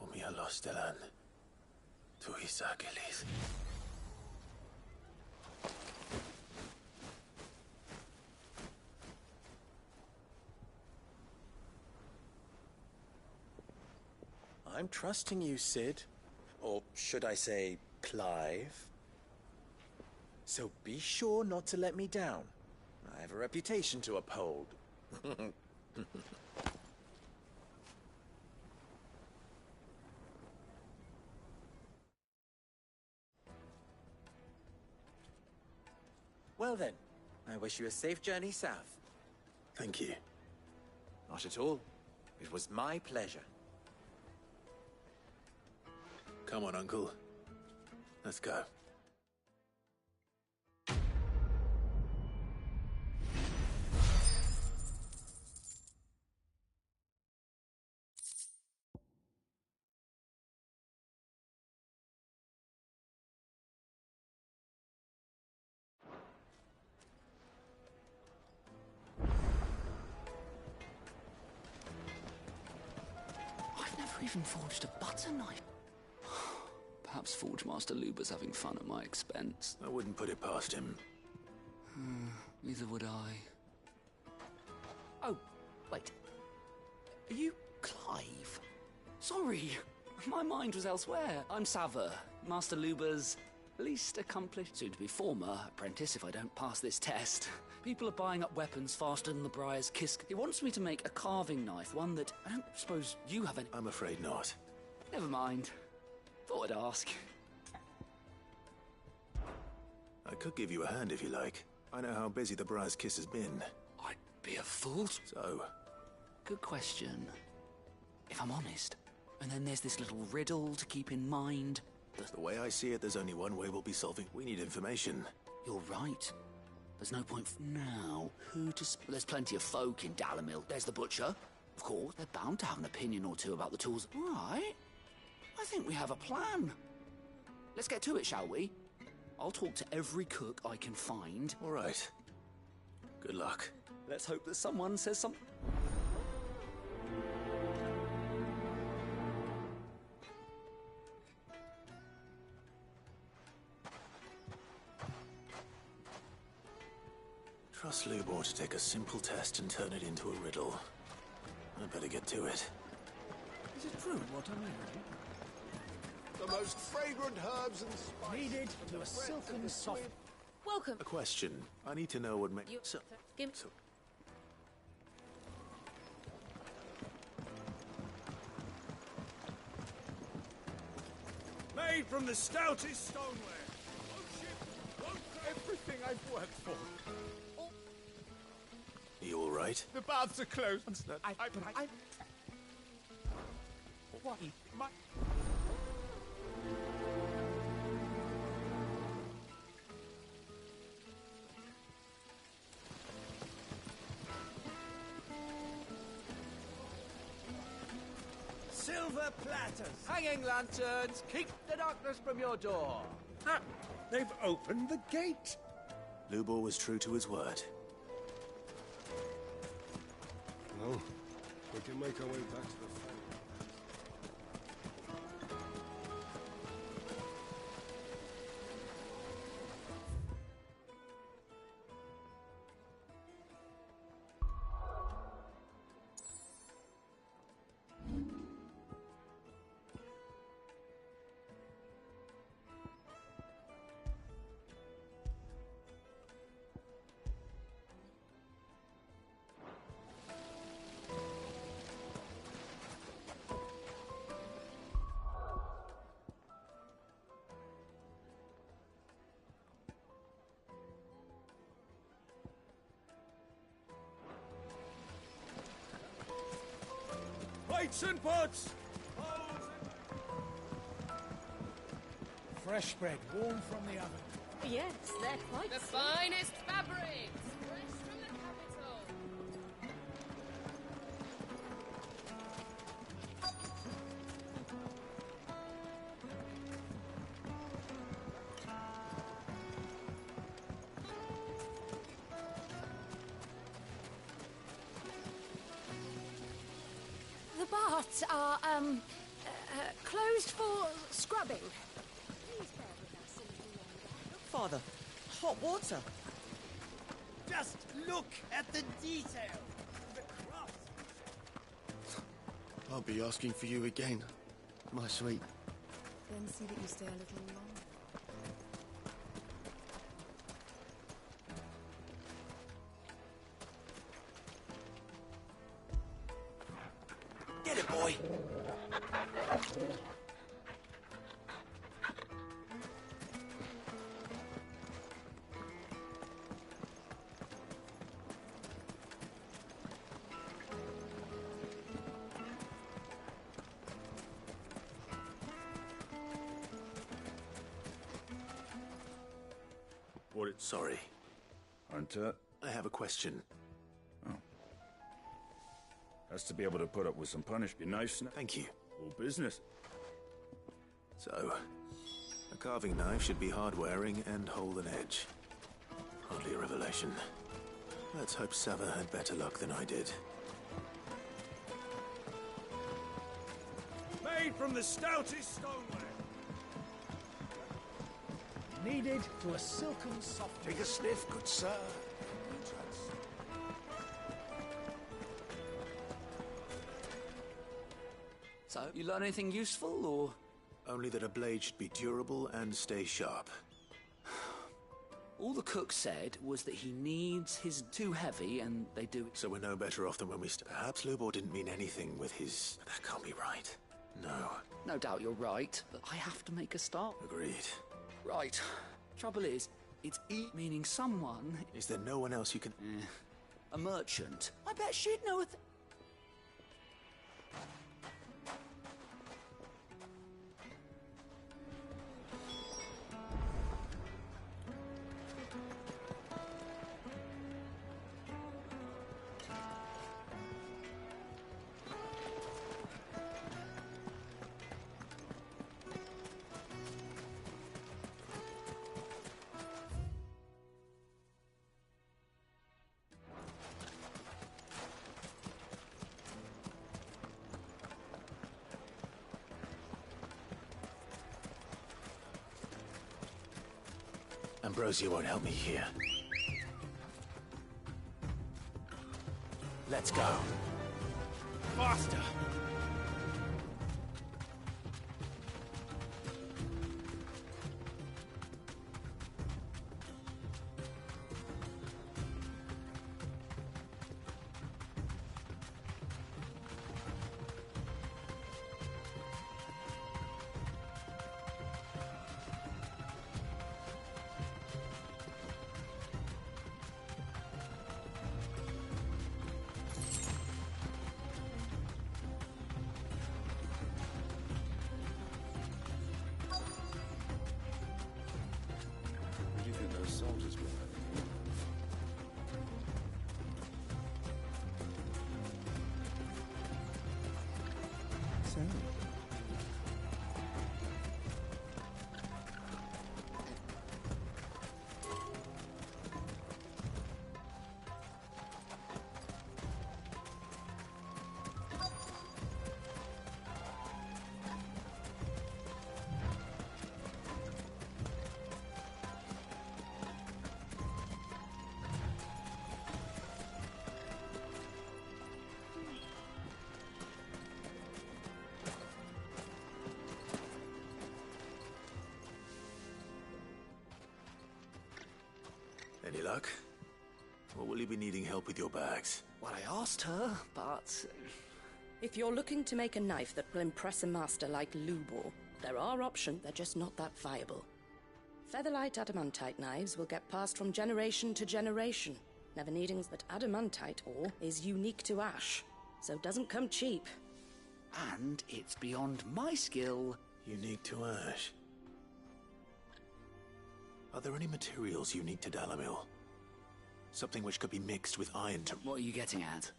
Omia los delan. Tu isakelis. I'm trusting you, Sid. Or should I say, Clive. So be sure not to let me down. I have a reputation to uphold. Well then, I wish you a safe journey south. Thank you. Not at all. It was my pleasure. Come on, Uncle. Let's go. I've never even forged a butter knife. Perhaps Forge Master Luber's having fun at my expense. I wouldn't put it past him. Neither would I. Oh, wait. Are you Clive? Sorry, my mind was elsewhere. I'm Saver, Master Luber's least accomplished, soon-to-be former apprentice if I don't pass this test. People are buying up weapons faster than the Briar's Kiss. He wants me to make a carving knife, one that I don't suppose you have any... I'm afraid not. Never mind. Thought I'd ask. I could give you a hand if you like. I know how busy the Briar's Kiss has been. I'd be a fool. So? Good question. If I'm honest. And then there's this little riddle to keep in mind. The way I see it, there's only one way we'll be solving. We need information. You're right. There's no point now. There's plenty of folk in Dalamil. There's the butcher. Of course, they're bound to have an opinion or two about the tools. Right. I think we have a plan. Let's get to it, shall we? I'll talk to every cook I can find. All right. Good luck. Let's hope that someone says something. Trust Lubor to take a simple test and turn it into a riddle. I better get to it. Is it true what I'm hearing? The most fragrant herbs and spices. Needed to a silken soft. Welcome. A question. I need to know what makes... Give Made from the stoutest stoneware. Everything I've worked for. Are you all right? The baths are closed. What? silver platters. Hanging lanterns, keep the darkness from your door. Ah, they've opened the gate. Lubor was true to his word. Well, we can make our way back to the ferry. Plates and pots! Fresh bread, warm from the oven. Yes, they're quite The finest fabrics, fresh from the capital. The baths are, closed for scrubbing. Father, hot water. Just look at the detail. The cross. I'll be asking for you again, my sweet. Then see that you stay a little longer. Get it, boy. Sorry. Hunter? I have a question. Oh. Has to be able to put up with some punishment. Be nice. Thank you. All business. So, a carving knife should be hard-wearing and hold an edge. Hardly a revelation. Let's hope Sava had better luck than I did. Made from the stoutest stoneware. Kneaded to a silken soft. Take a sniff, good sir. So, you learn anything useful, or...? Only that a blade should be durable and stay sharp. All the cook said was that he needs his too heavy, and they do it. So we're no better off than when we Perhaps Lubor didn't mean anything with his... That can't be right. No. No doubt you're right, but I have to make a start. Agreed. Right. Trouble is, it's meaning someone... Is there no one else you can... A merchant. I bet she'd know a Ambrosia won't help me here. Let's go. Faster! so. Any luck? Or will you be needing help with your bags? Well, I asked her, but... If you're looking to make a knife that will impress a master like Lubor, there are options, they're just not that viable. Featherlight adamantite knives will get passed from generation to generation, never needing that adamantite ore is unique to ash, so it doesn't come cheap. And it's beyond my skill. Unique to ash. Are there any materials unique to Dalamil? Something which could be mixed with iron to... What are you getting at?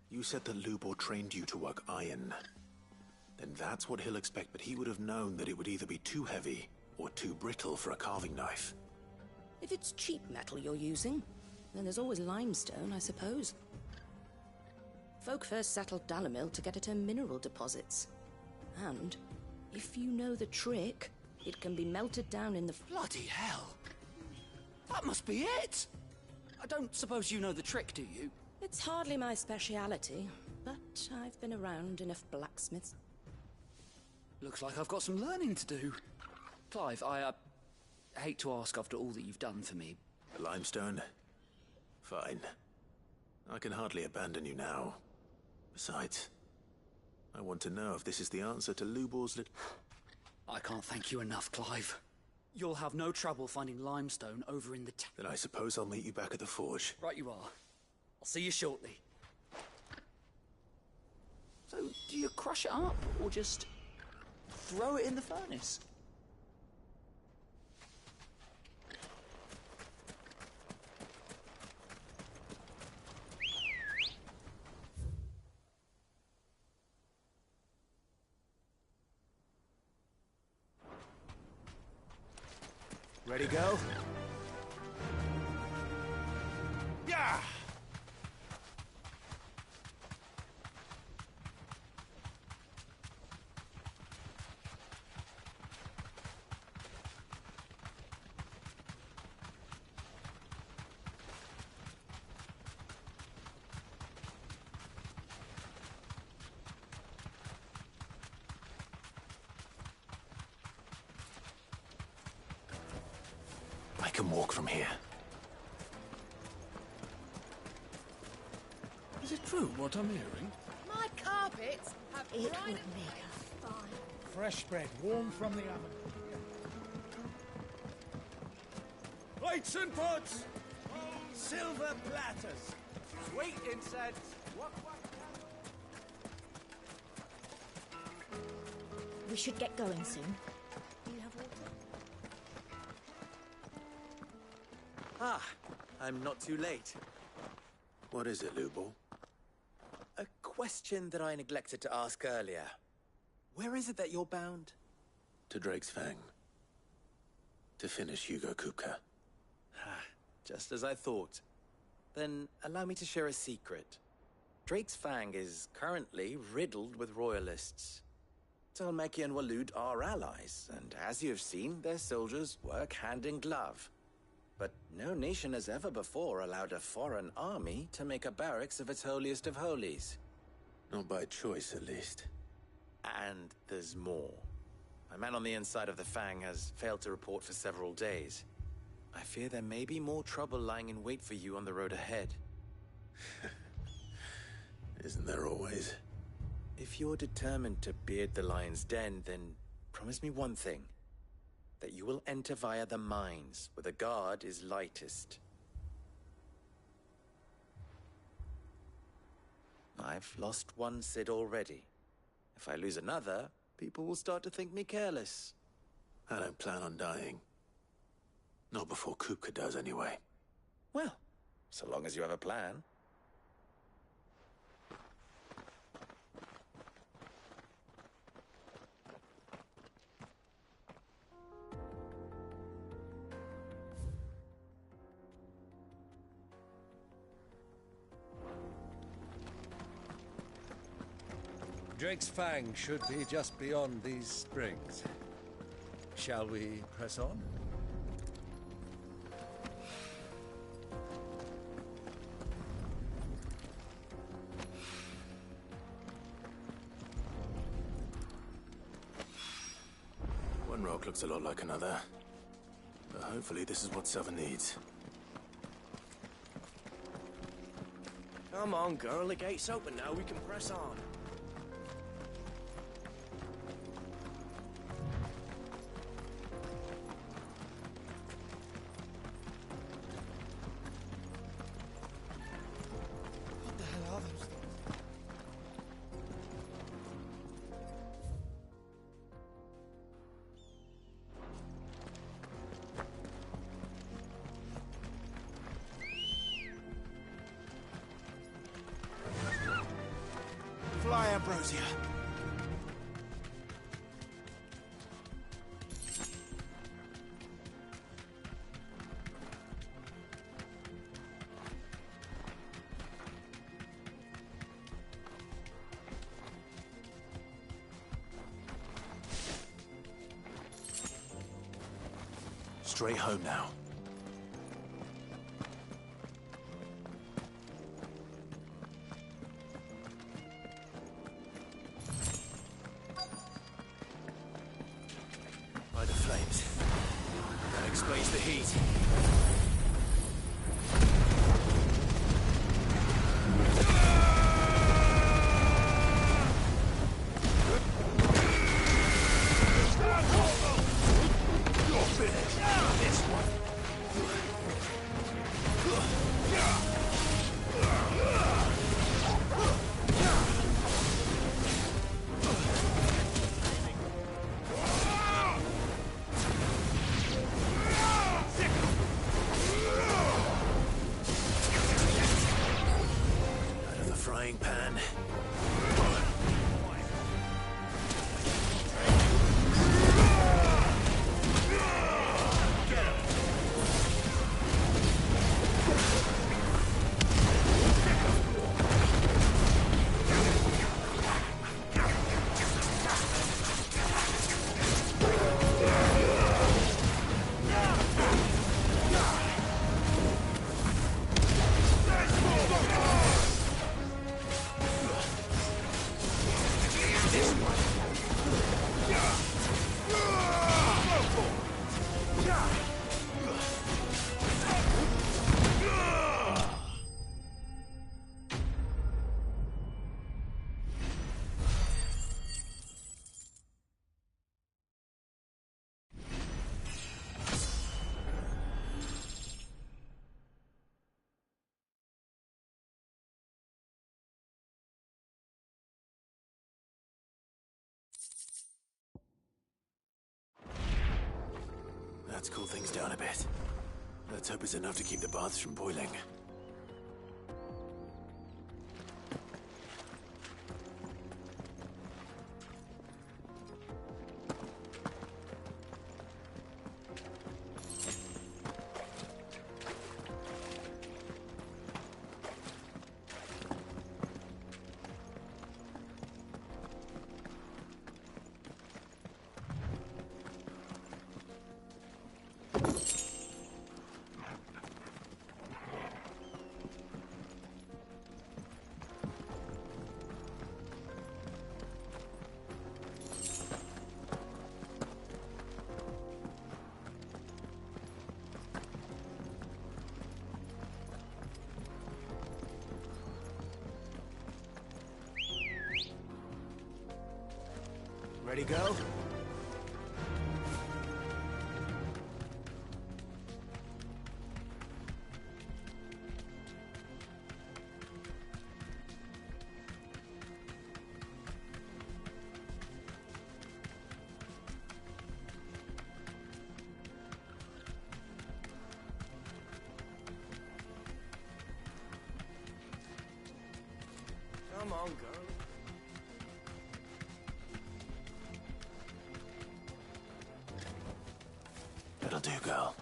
You said that Lubor trained you to work iron. Then that's what he'll expect, but he would have known that it would either be too heavy or too brittle for a carving knife. If it's cheap metal you're using, then there's always limestone, I suppose. Folk first settled Dalamil to get at her mineral deposits. And, if you know the trick, it can be melted down in the... Bloody hell! That must be it! I don't suppose you know the trick, do you? It's hardly my speciality, but I've been around enough blacksmiths. Looks like I've got some learning to do. Clive, I hate to ask after all that you've done for me. The limestone? Fine. I can hardly abandon you now. Besides, I want to know if this is the answer to Lubor's little... I can't thank you enough, Clive. You'll have no trouble finding limestone over in the Then I suppose I'll meet you back at the forge. Right you are. I'll see you shortly. So, do you crush it up, or just throw it in the furnace? Ready, go? Yeah! I can walk from here. Is it true what I'm hearing? My carpets have It would dried... make a fine. Fresh bread, warm from the oven. Plates and pots! Silver platters! Sweet incense! We should get going soon. Do you have water? Ah, I'm not too late. What is it, Lubor? A question that I neglected to ask earlier. Where is it that you're bound? To Drake's Fang. To finish Hugo Kupka. Just as I thought. Then allow me to share a secret. Drake's Fang is currently riddled with royalists. Talmeki and Walud are allies, and as you have seen, their soldiers work hand in glove. But no nation has ever before allowed a foreign army to make a barracks of its holiest of holies. Not by choice, at least. And there's more. My man on the inside of the Fang has failed to report for several days. I fear there may be more trouble lying in wait for you on the road ahead. Isn't there always? If you're determined to beard the lion's den, then promise me one thing. That you will enter via the mines, where the guard is lightest. I've lost one Cid already. If I lose another, people will start to think me careless. I don't plan on dying. Not before Kupka does, anyway. Well, so long as you have a plan. Drake's Fang should be just beyond these springs. Shall we press on? One rock looks a lot like another. But hopefully this is what Seven needs. Come on, girl. The gate's open now. We can press on. What the hell are those things? Fly, Ambrosia. Straight home now. By the flames. That explains the heat. You're finished. This one. Out of the frying pan. Let's cool things down a bit. Let's hope it's enough to keep the baths from boiling. Ready, go? Come on, girl. That'll do, girl.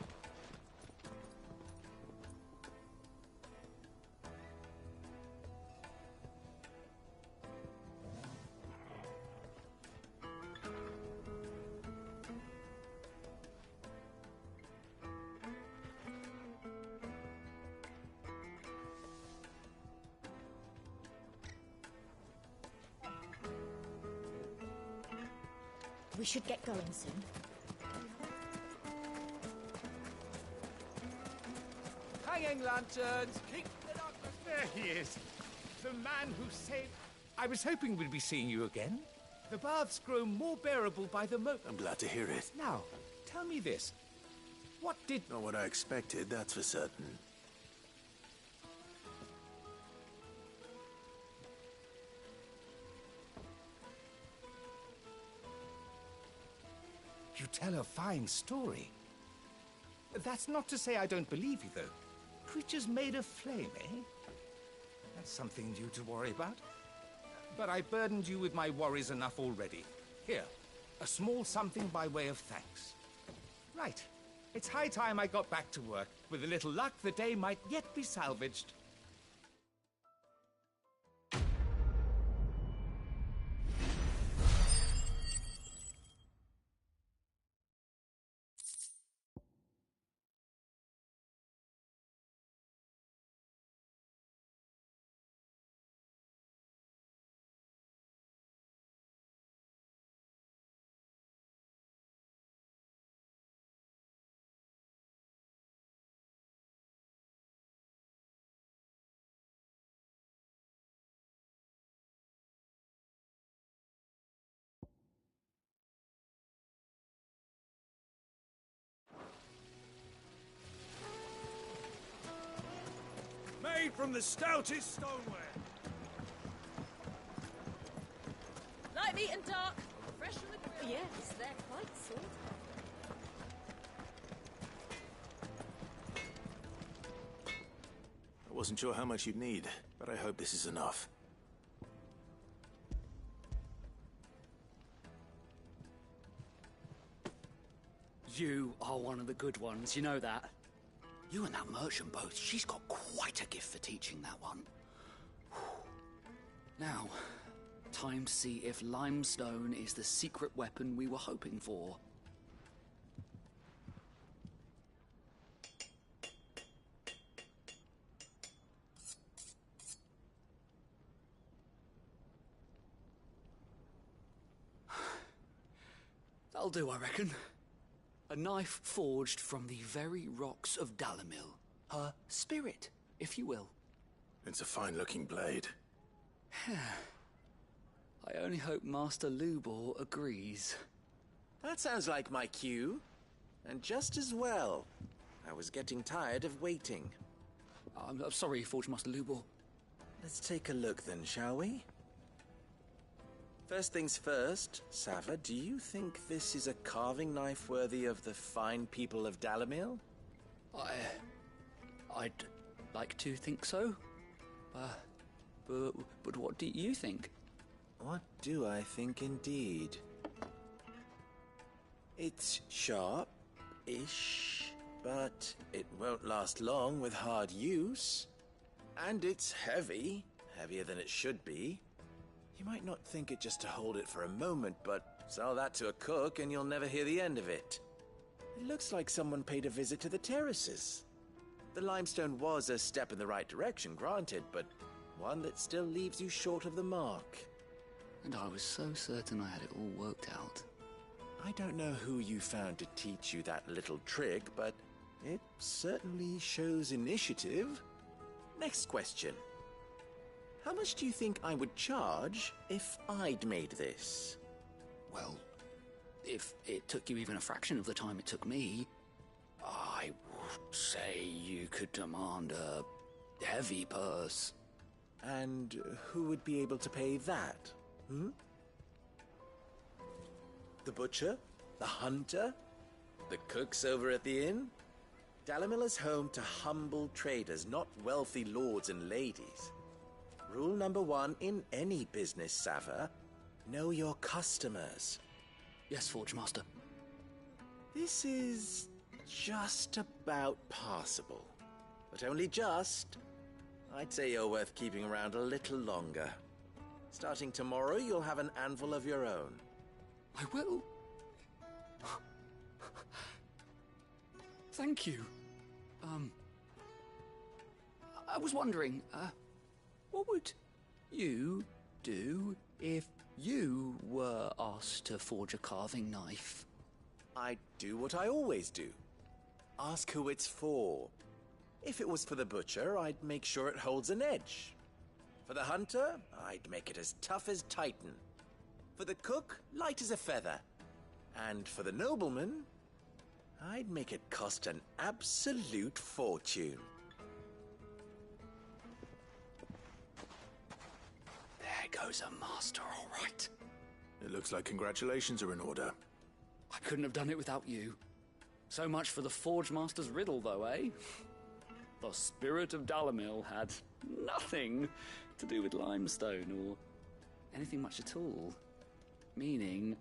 We should get going soon. Hanging lanterns! Keep it up! There he is. The man who saved... I was hoping we'd be seeing you again. The baths grow more bearable by the I'm glad to hear it. Now, tell me this. What did... Not what I expected, that's for certain. You tell a fine story. That's not to say I don't believe you, though. Creatures made of flame, eh? That's something new to worry about. But I burdened you with my worries enough already. Here, a small something by way of thanks. Right. It's high time I got back to work. With a little luck, the day might yet be salvaged. Made from the stoutest stoneware. Light, meat, and dark. Fresh from the grill. Yes, they're quite salt. I wasn't sure how much you'd need, but I hope this is enough. You are one of the good ones, you know that. You and that merchant both, she's got quite a gift for teaching that one. Now, time to see if limestone is the secret weapon we were hoping for. That'll do, I reckon. A knife forged from the very rocks of Dalamil. Her spirit, if you will. It's a fine-looking blade. I only hope Master Lubor agrees. That sounds like my cue. And just as well. I was getting tired of waiting. I'm sorry, Forge Master Lubor. Let's take a look then, shall we? First things first, Sava, do you think this is a carving knife worthy of the fine people of Dalamil? I'd like to think so. But what do you think? What do I think indeed? It's sharp-ish, but it won't last long with hard use. And it's heavy, heavier than it should be. You might not think it just to hold it for a moment, but sell that to a cook and you'll never hear the end of it. It looks like someone paid a visit to the terraces. The limestone was a step in the right direction, granted, but one that still leaves you short of the mark. And I was so certain I had it all worked out. I don't know who you found to teach you that little trick, but it certainly shows initiative. Next question. How much do you think I would charge if I'd made this? Well, if it took you even a fraction of the time it took me, I would say you could demand a heavy purse. And who would be able to pay that? The butcher? The hunter? The cooks over at the inn? Dalamil is home to humble traders, not wealthy lords and ladies. Rule number 1 in any business, Sava, know your customers. Yes, Forge Master. This is just about passable. But only just. I'd say you're worth keeping around a little longer. Starting tomorrow, you'll have an anvil of your own. I will. Thank you. I was wondering, what would you do if You were asked to forge a carving knife. I'd do what I always do. Ask who it's for. If it was for the butcher, I'd make sure it holds an edge. For the hunter, I'd make it as tough as Titan. For the cook, light as a feather. And for the nobleman, I'd make it cost an absolute fortune. There goes a master, all right. It looks like congratulations are in order. I couldn't have done it without you. So much for the Forge Master's riddle, though, eh? The spirit of Dalamil had nothing to do with limestone or anything much at all. Meaning,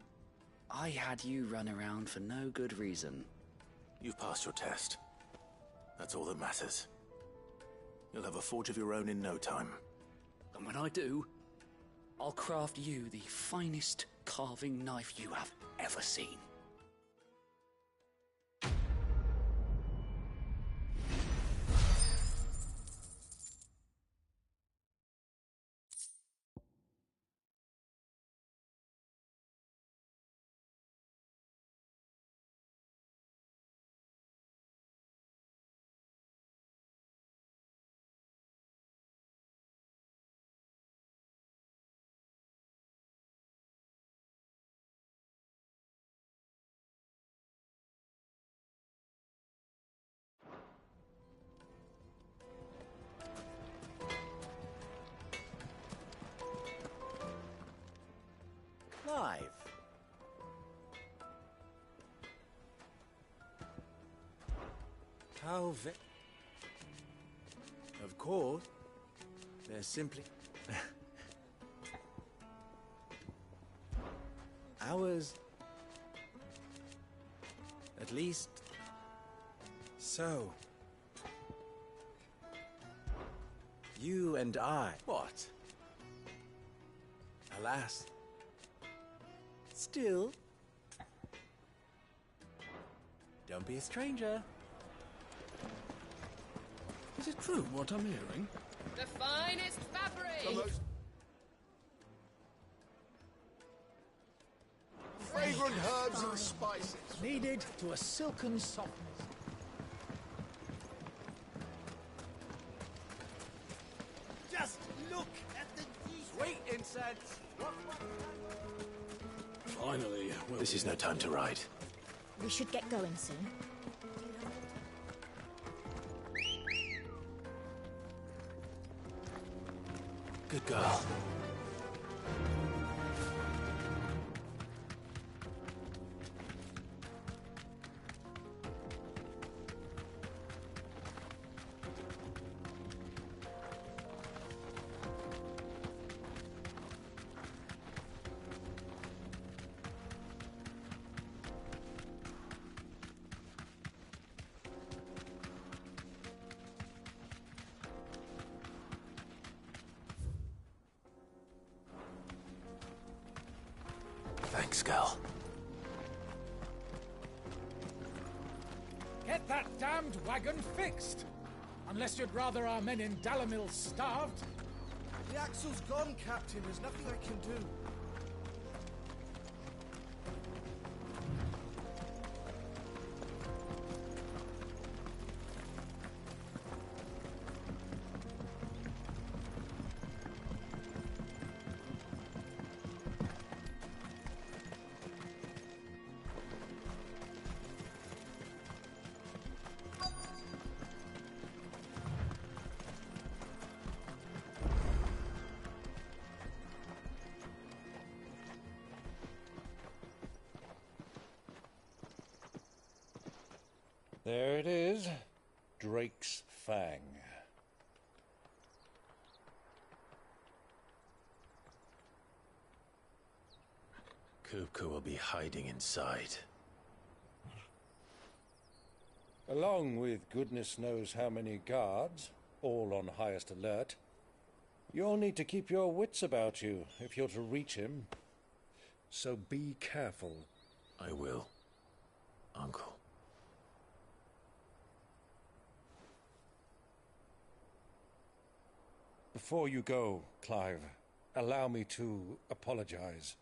I had you run around for no good reason. You've passed your test. That's all that matters. You'll have a forge of your own in no time. And when I do, I'll craft you the finest carving knife you have ever seen. Live. How Of course, they're simply... Ours... At least... So... You and I... What? Alas... Still... Don't be a stranger. Is it true what I'm hearing? The finest fabric! Fragrant herbs and spices. Kneaded to a silken softness. Just look at the sweet incense. Finally, This is no time to ride. We should get going soon. Good girl. Thanks, girl. Get that damned wagon fixed! Unless you'd rather our men in Dalamil starved. The axle's gone, Captain. There's nothing I can do. There it is. Drake's Fang. Kupka will be hiding inside. Along with goodness knows how many guards, all on highest alert. You'll need to keep your wits about you if you're to reach him. So be careful. I will, Uncle. Before you go, Clive, allow me to apologize.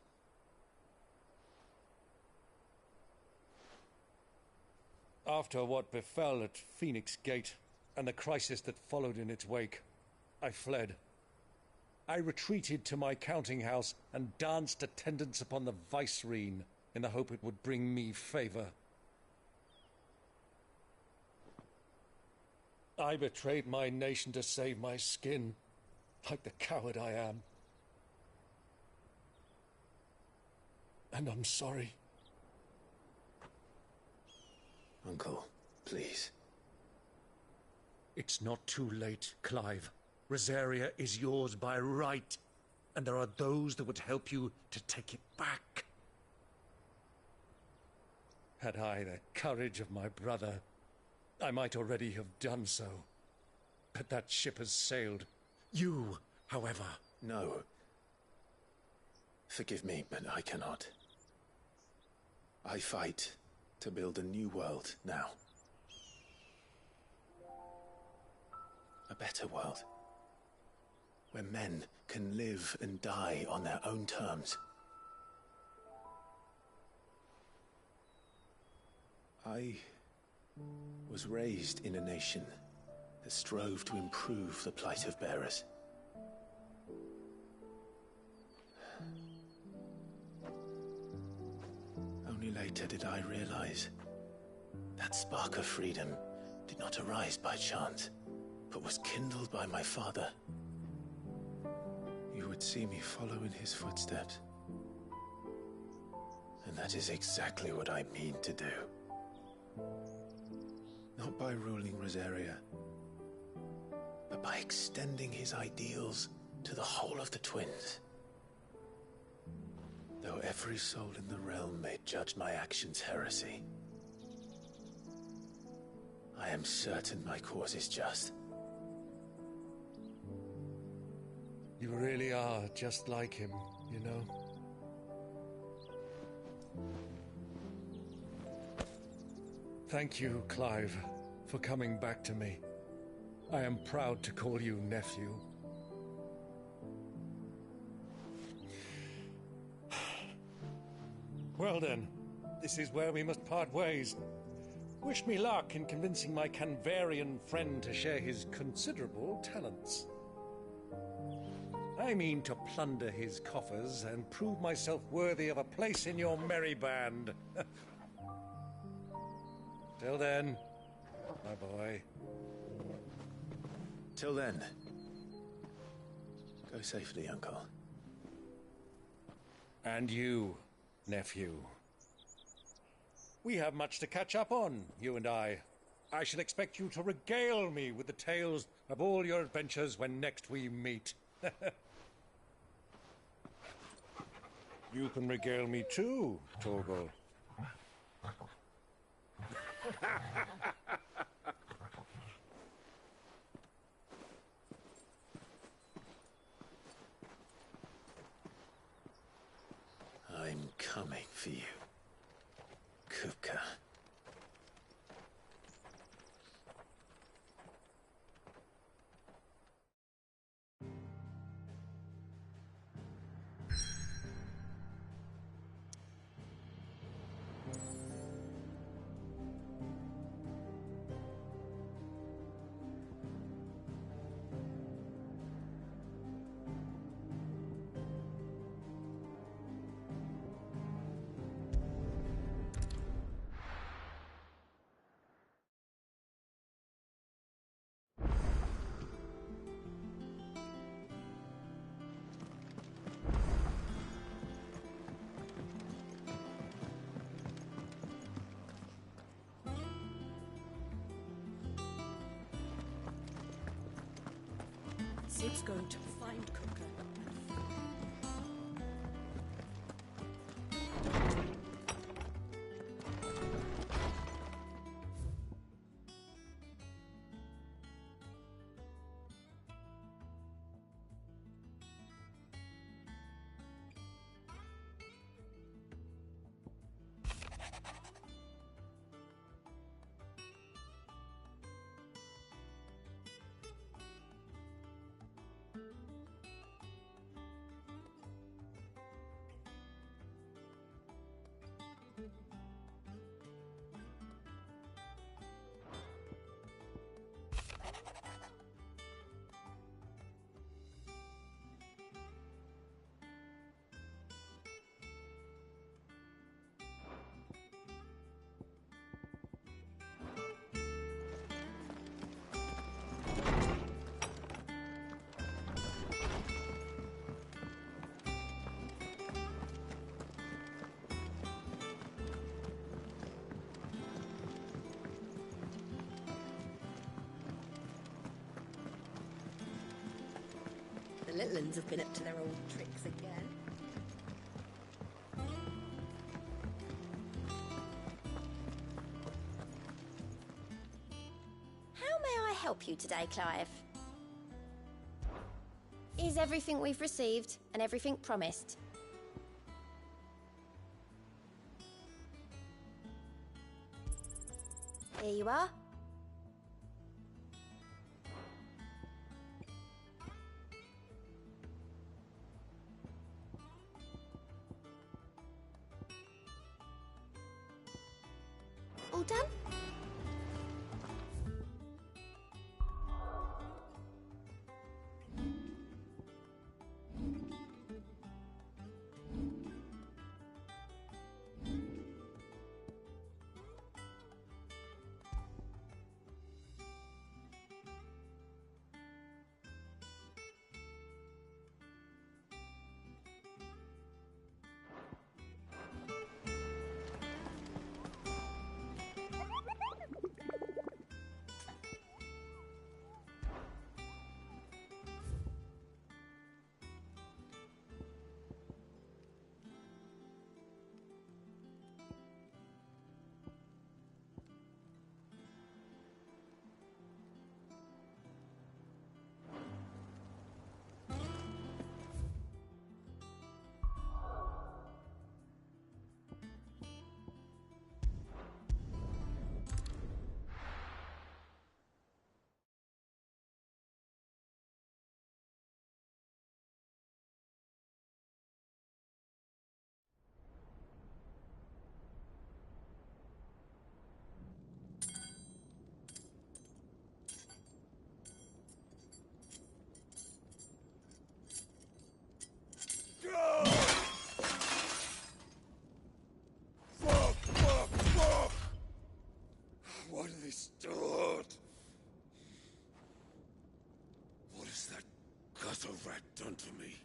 After what befell at Phoenix Gate and the crisis that followed in its wake, I fled. I retreated to my counting house and danced attendance upon the vicereine in the hope it would bring me favor. I betrayed my nation to save my skin, like the coward I am. And I'm sorry. Uncle, please. It's not too late, Clive. Rosaria is yours by right, and there are those that would help you to take it back. Had I the courage of my brother, I might already have done so. But that ship has sailed. You, however... No. Forgive me, but I cannot. I fight to build a new world now. A better world. Where men can live and die on their own terms. I was raised in a nation that strove to improve the plight of bearers. Only later did I realize that spark of freedom did not arise by chance, but was kindled by my father. You would see me follow in his footsteps. And that is exactly what I mean to do. Not by ruling Rosaria, but by extending his ideals to the whole of the twins. Though every soul in the realm may judge my actions heresy, I am certain my cause is just. You really are just like him, you know. Thank you, Clive, for coming back to me. I am proud to call you nephew. Well then, this is where we must part ways. Wish me luck in convincing my Canvarian friend to share his considerable talents. I mean to plunder his coffers and prove myself worthy of a place in your merry band. Till then, my boy. Till then. Go safely, Uncle. And you, nephew. We have much to catch up on, you and I. I shall expect you to regale me with the tales of all your adventures when next we meet. You can regale me too, Torgal. I'm coming for you, Kupka. Sid's going to find Cooker. little uns have been up to their old tricks again. How may I help you today, Clive? Is everything we've received and everything promised? Here you are. All done? Fuck! What have they stored? What has that gutter rat done to me?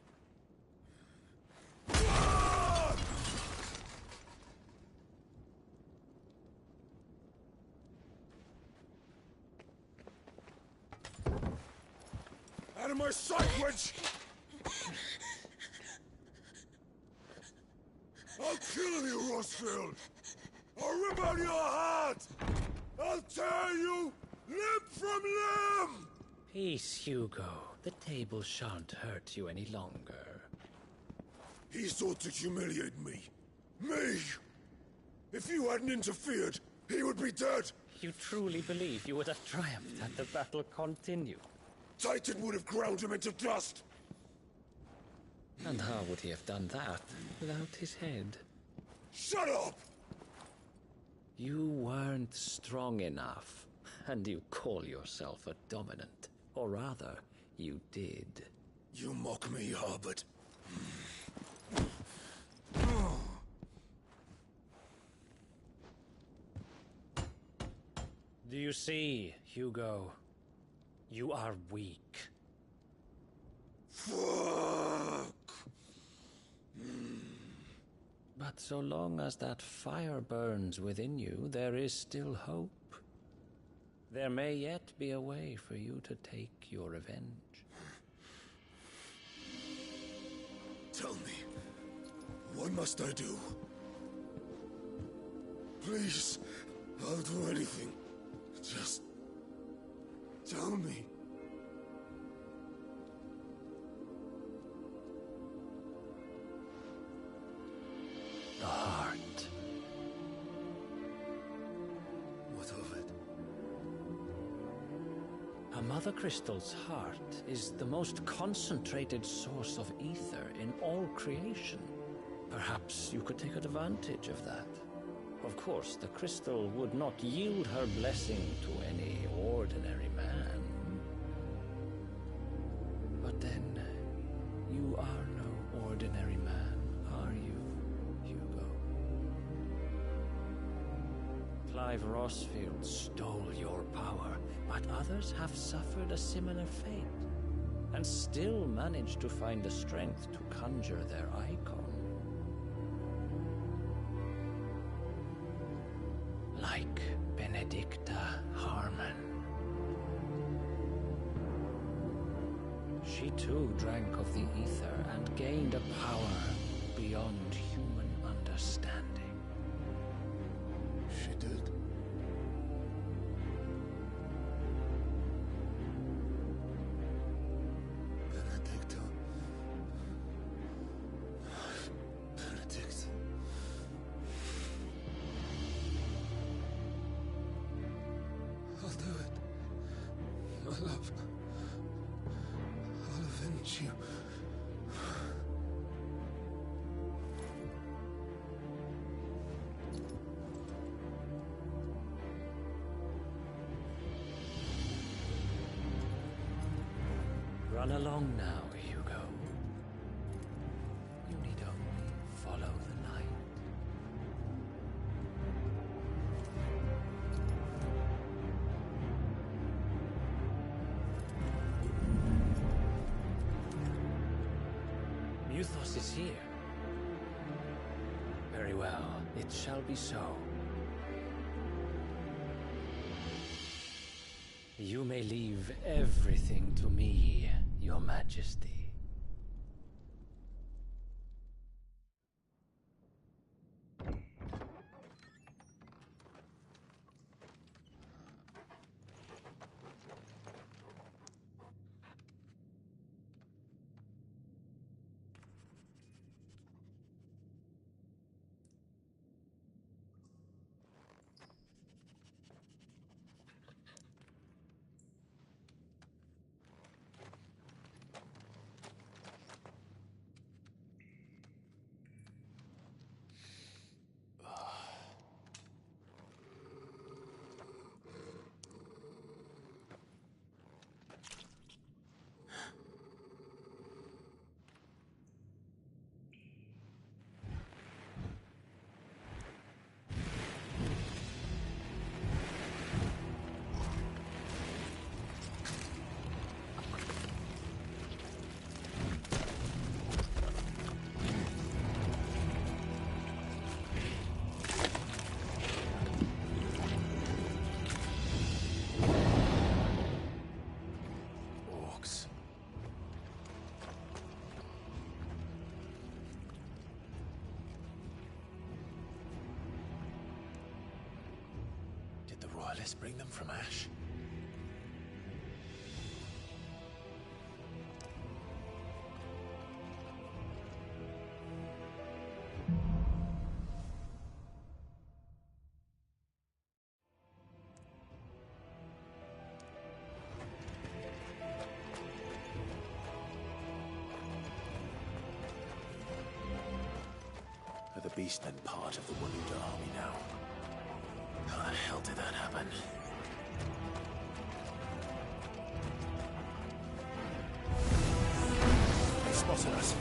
Out of my sight, witch! I'll kill you, Rossfield! I'll rip out your heart! I'll tear you limb from limb! Peace, Hugo. The table shan't hurt you any longer. He sought to humiliate me. Me! If you hadn't interfered, he would be dead! You truly believe you would have triumphed had the battle continued? Titan would have ground him into dust! And how would he have done that without his head? Shut up! You weren't strong enough, and you call yourself a dominant. Or rather, you did. You mock me, Harbert. Do you see, Hugo? You are weak. Fuck! But so long as that fire burns within you, there is still hope. There may yet be a way for you to take your revenge. Tell me, what must I do? Please, I'll do anything. Just tell me. The heart. What of it? A Mother Crystal's heart is the most concentrated source of ether in all creation. Perhaps you could take advantage of that. Of course, the crystal would not yield her blessing to any ordinary man. But then, you are no ordinary man, are you, Hugo? Clive Rossfield stole your power, but others have suffered a similar fate, and still managed to find the strength to conjure their icon. Like Benedicta Harmon. She too drank of the ether and gained a power beyond human understanding. She did. Benedicto. Benedict. I'll do it. My love. I'll avenge you. Run along now, Hugo. You need only follow the light. Muthos is here. Very well, it shall be so. You may leave everything to me, Your Majesty. Royalists bring them from Ash? Are the Beastmen part of the Waluda army now? How the hell did that happen? They spotted us.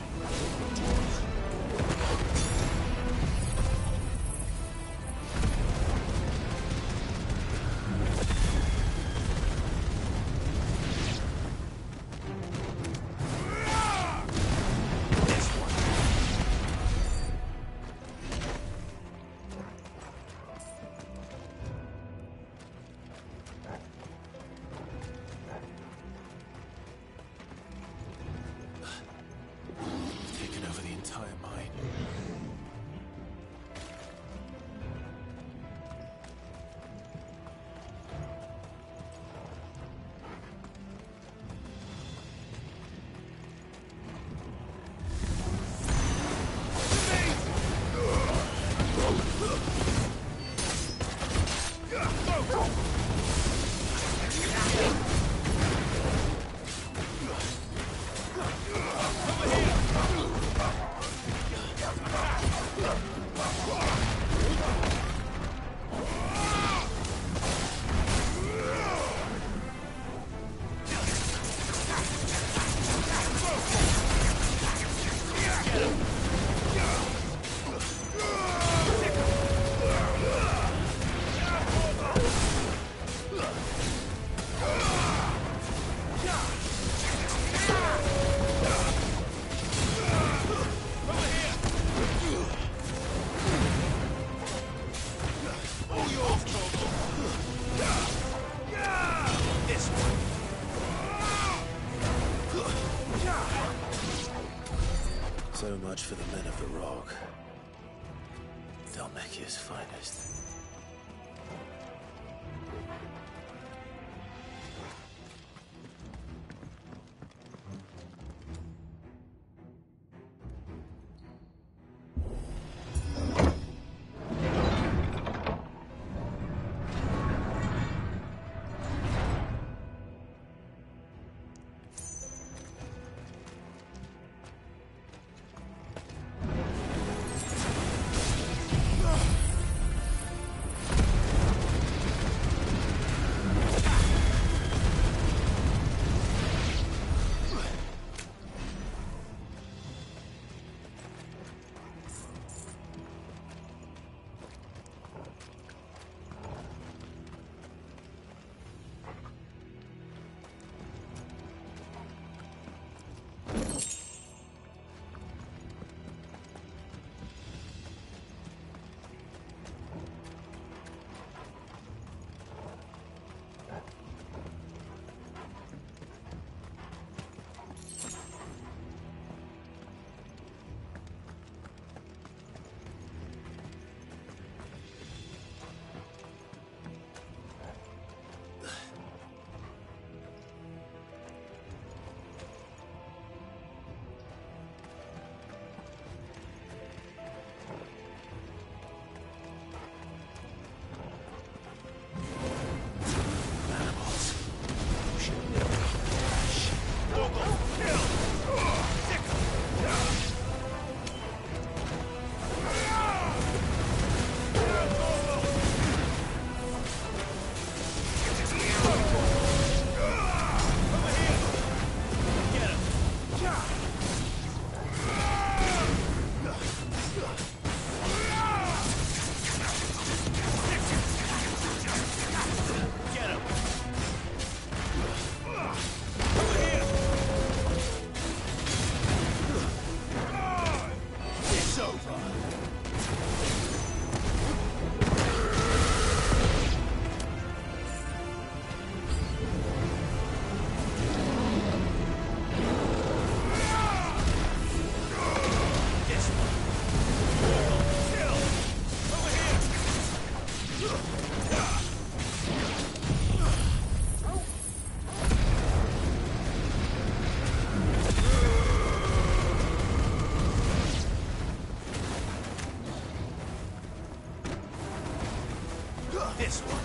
Rog. Dhalmekia's finest. This one.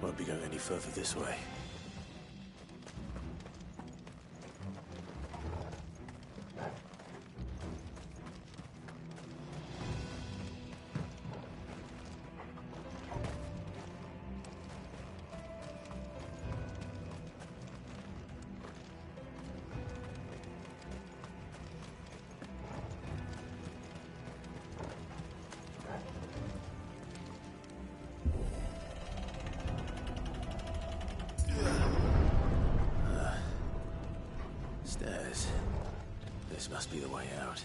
Won't be going any further this way. Stairs. This must be the way out.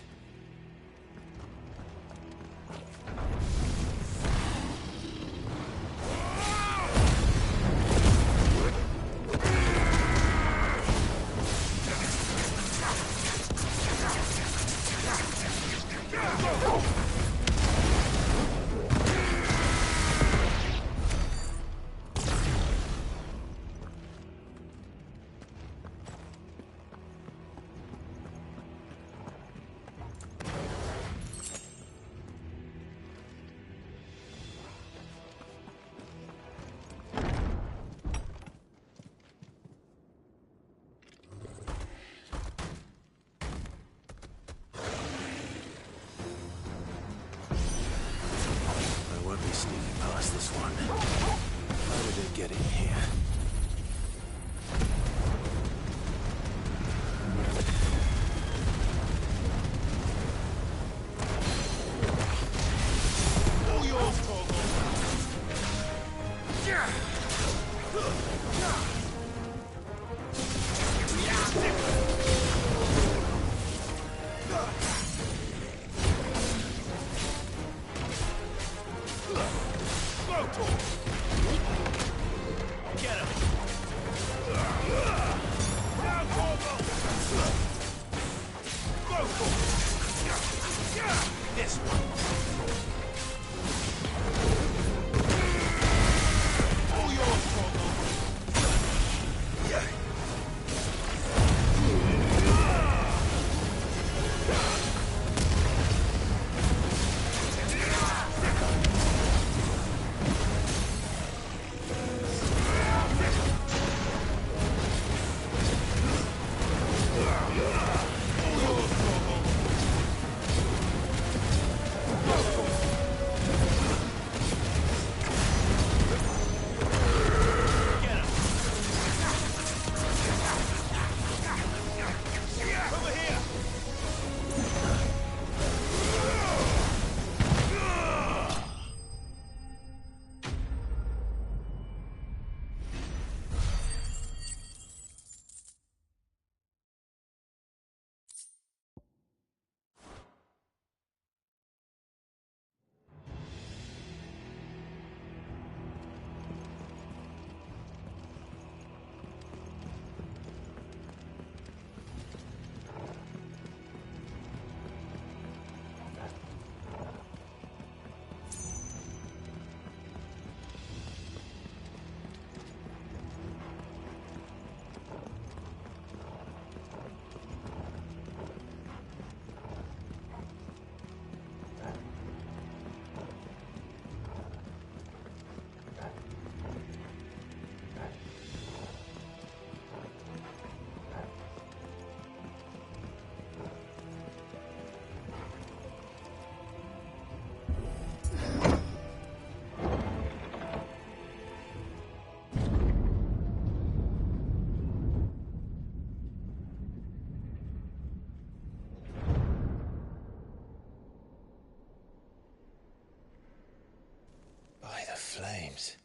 By the flames.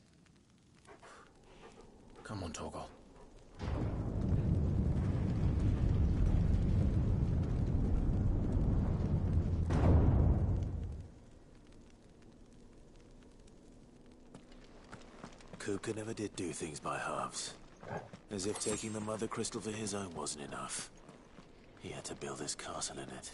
Come on, Torgal. Kuka never did do things by halves. As if taking the Mother Crystal for his own wasn't enough. He had to build his castle in it.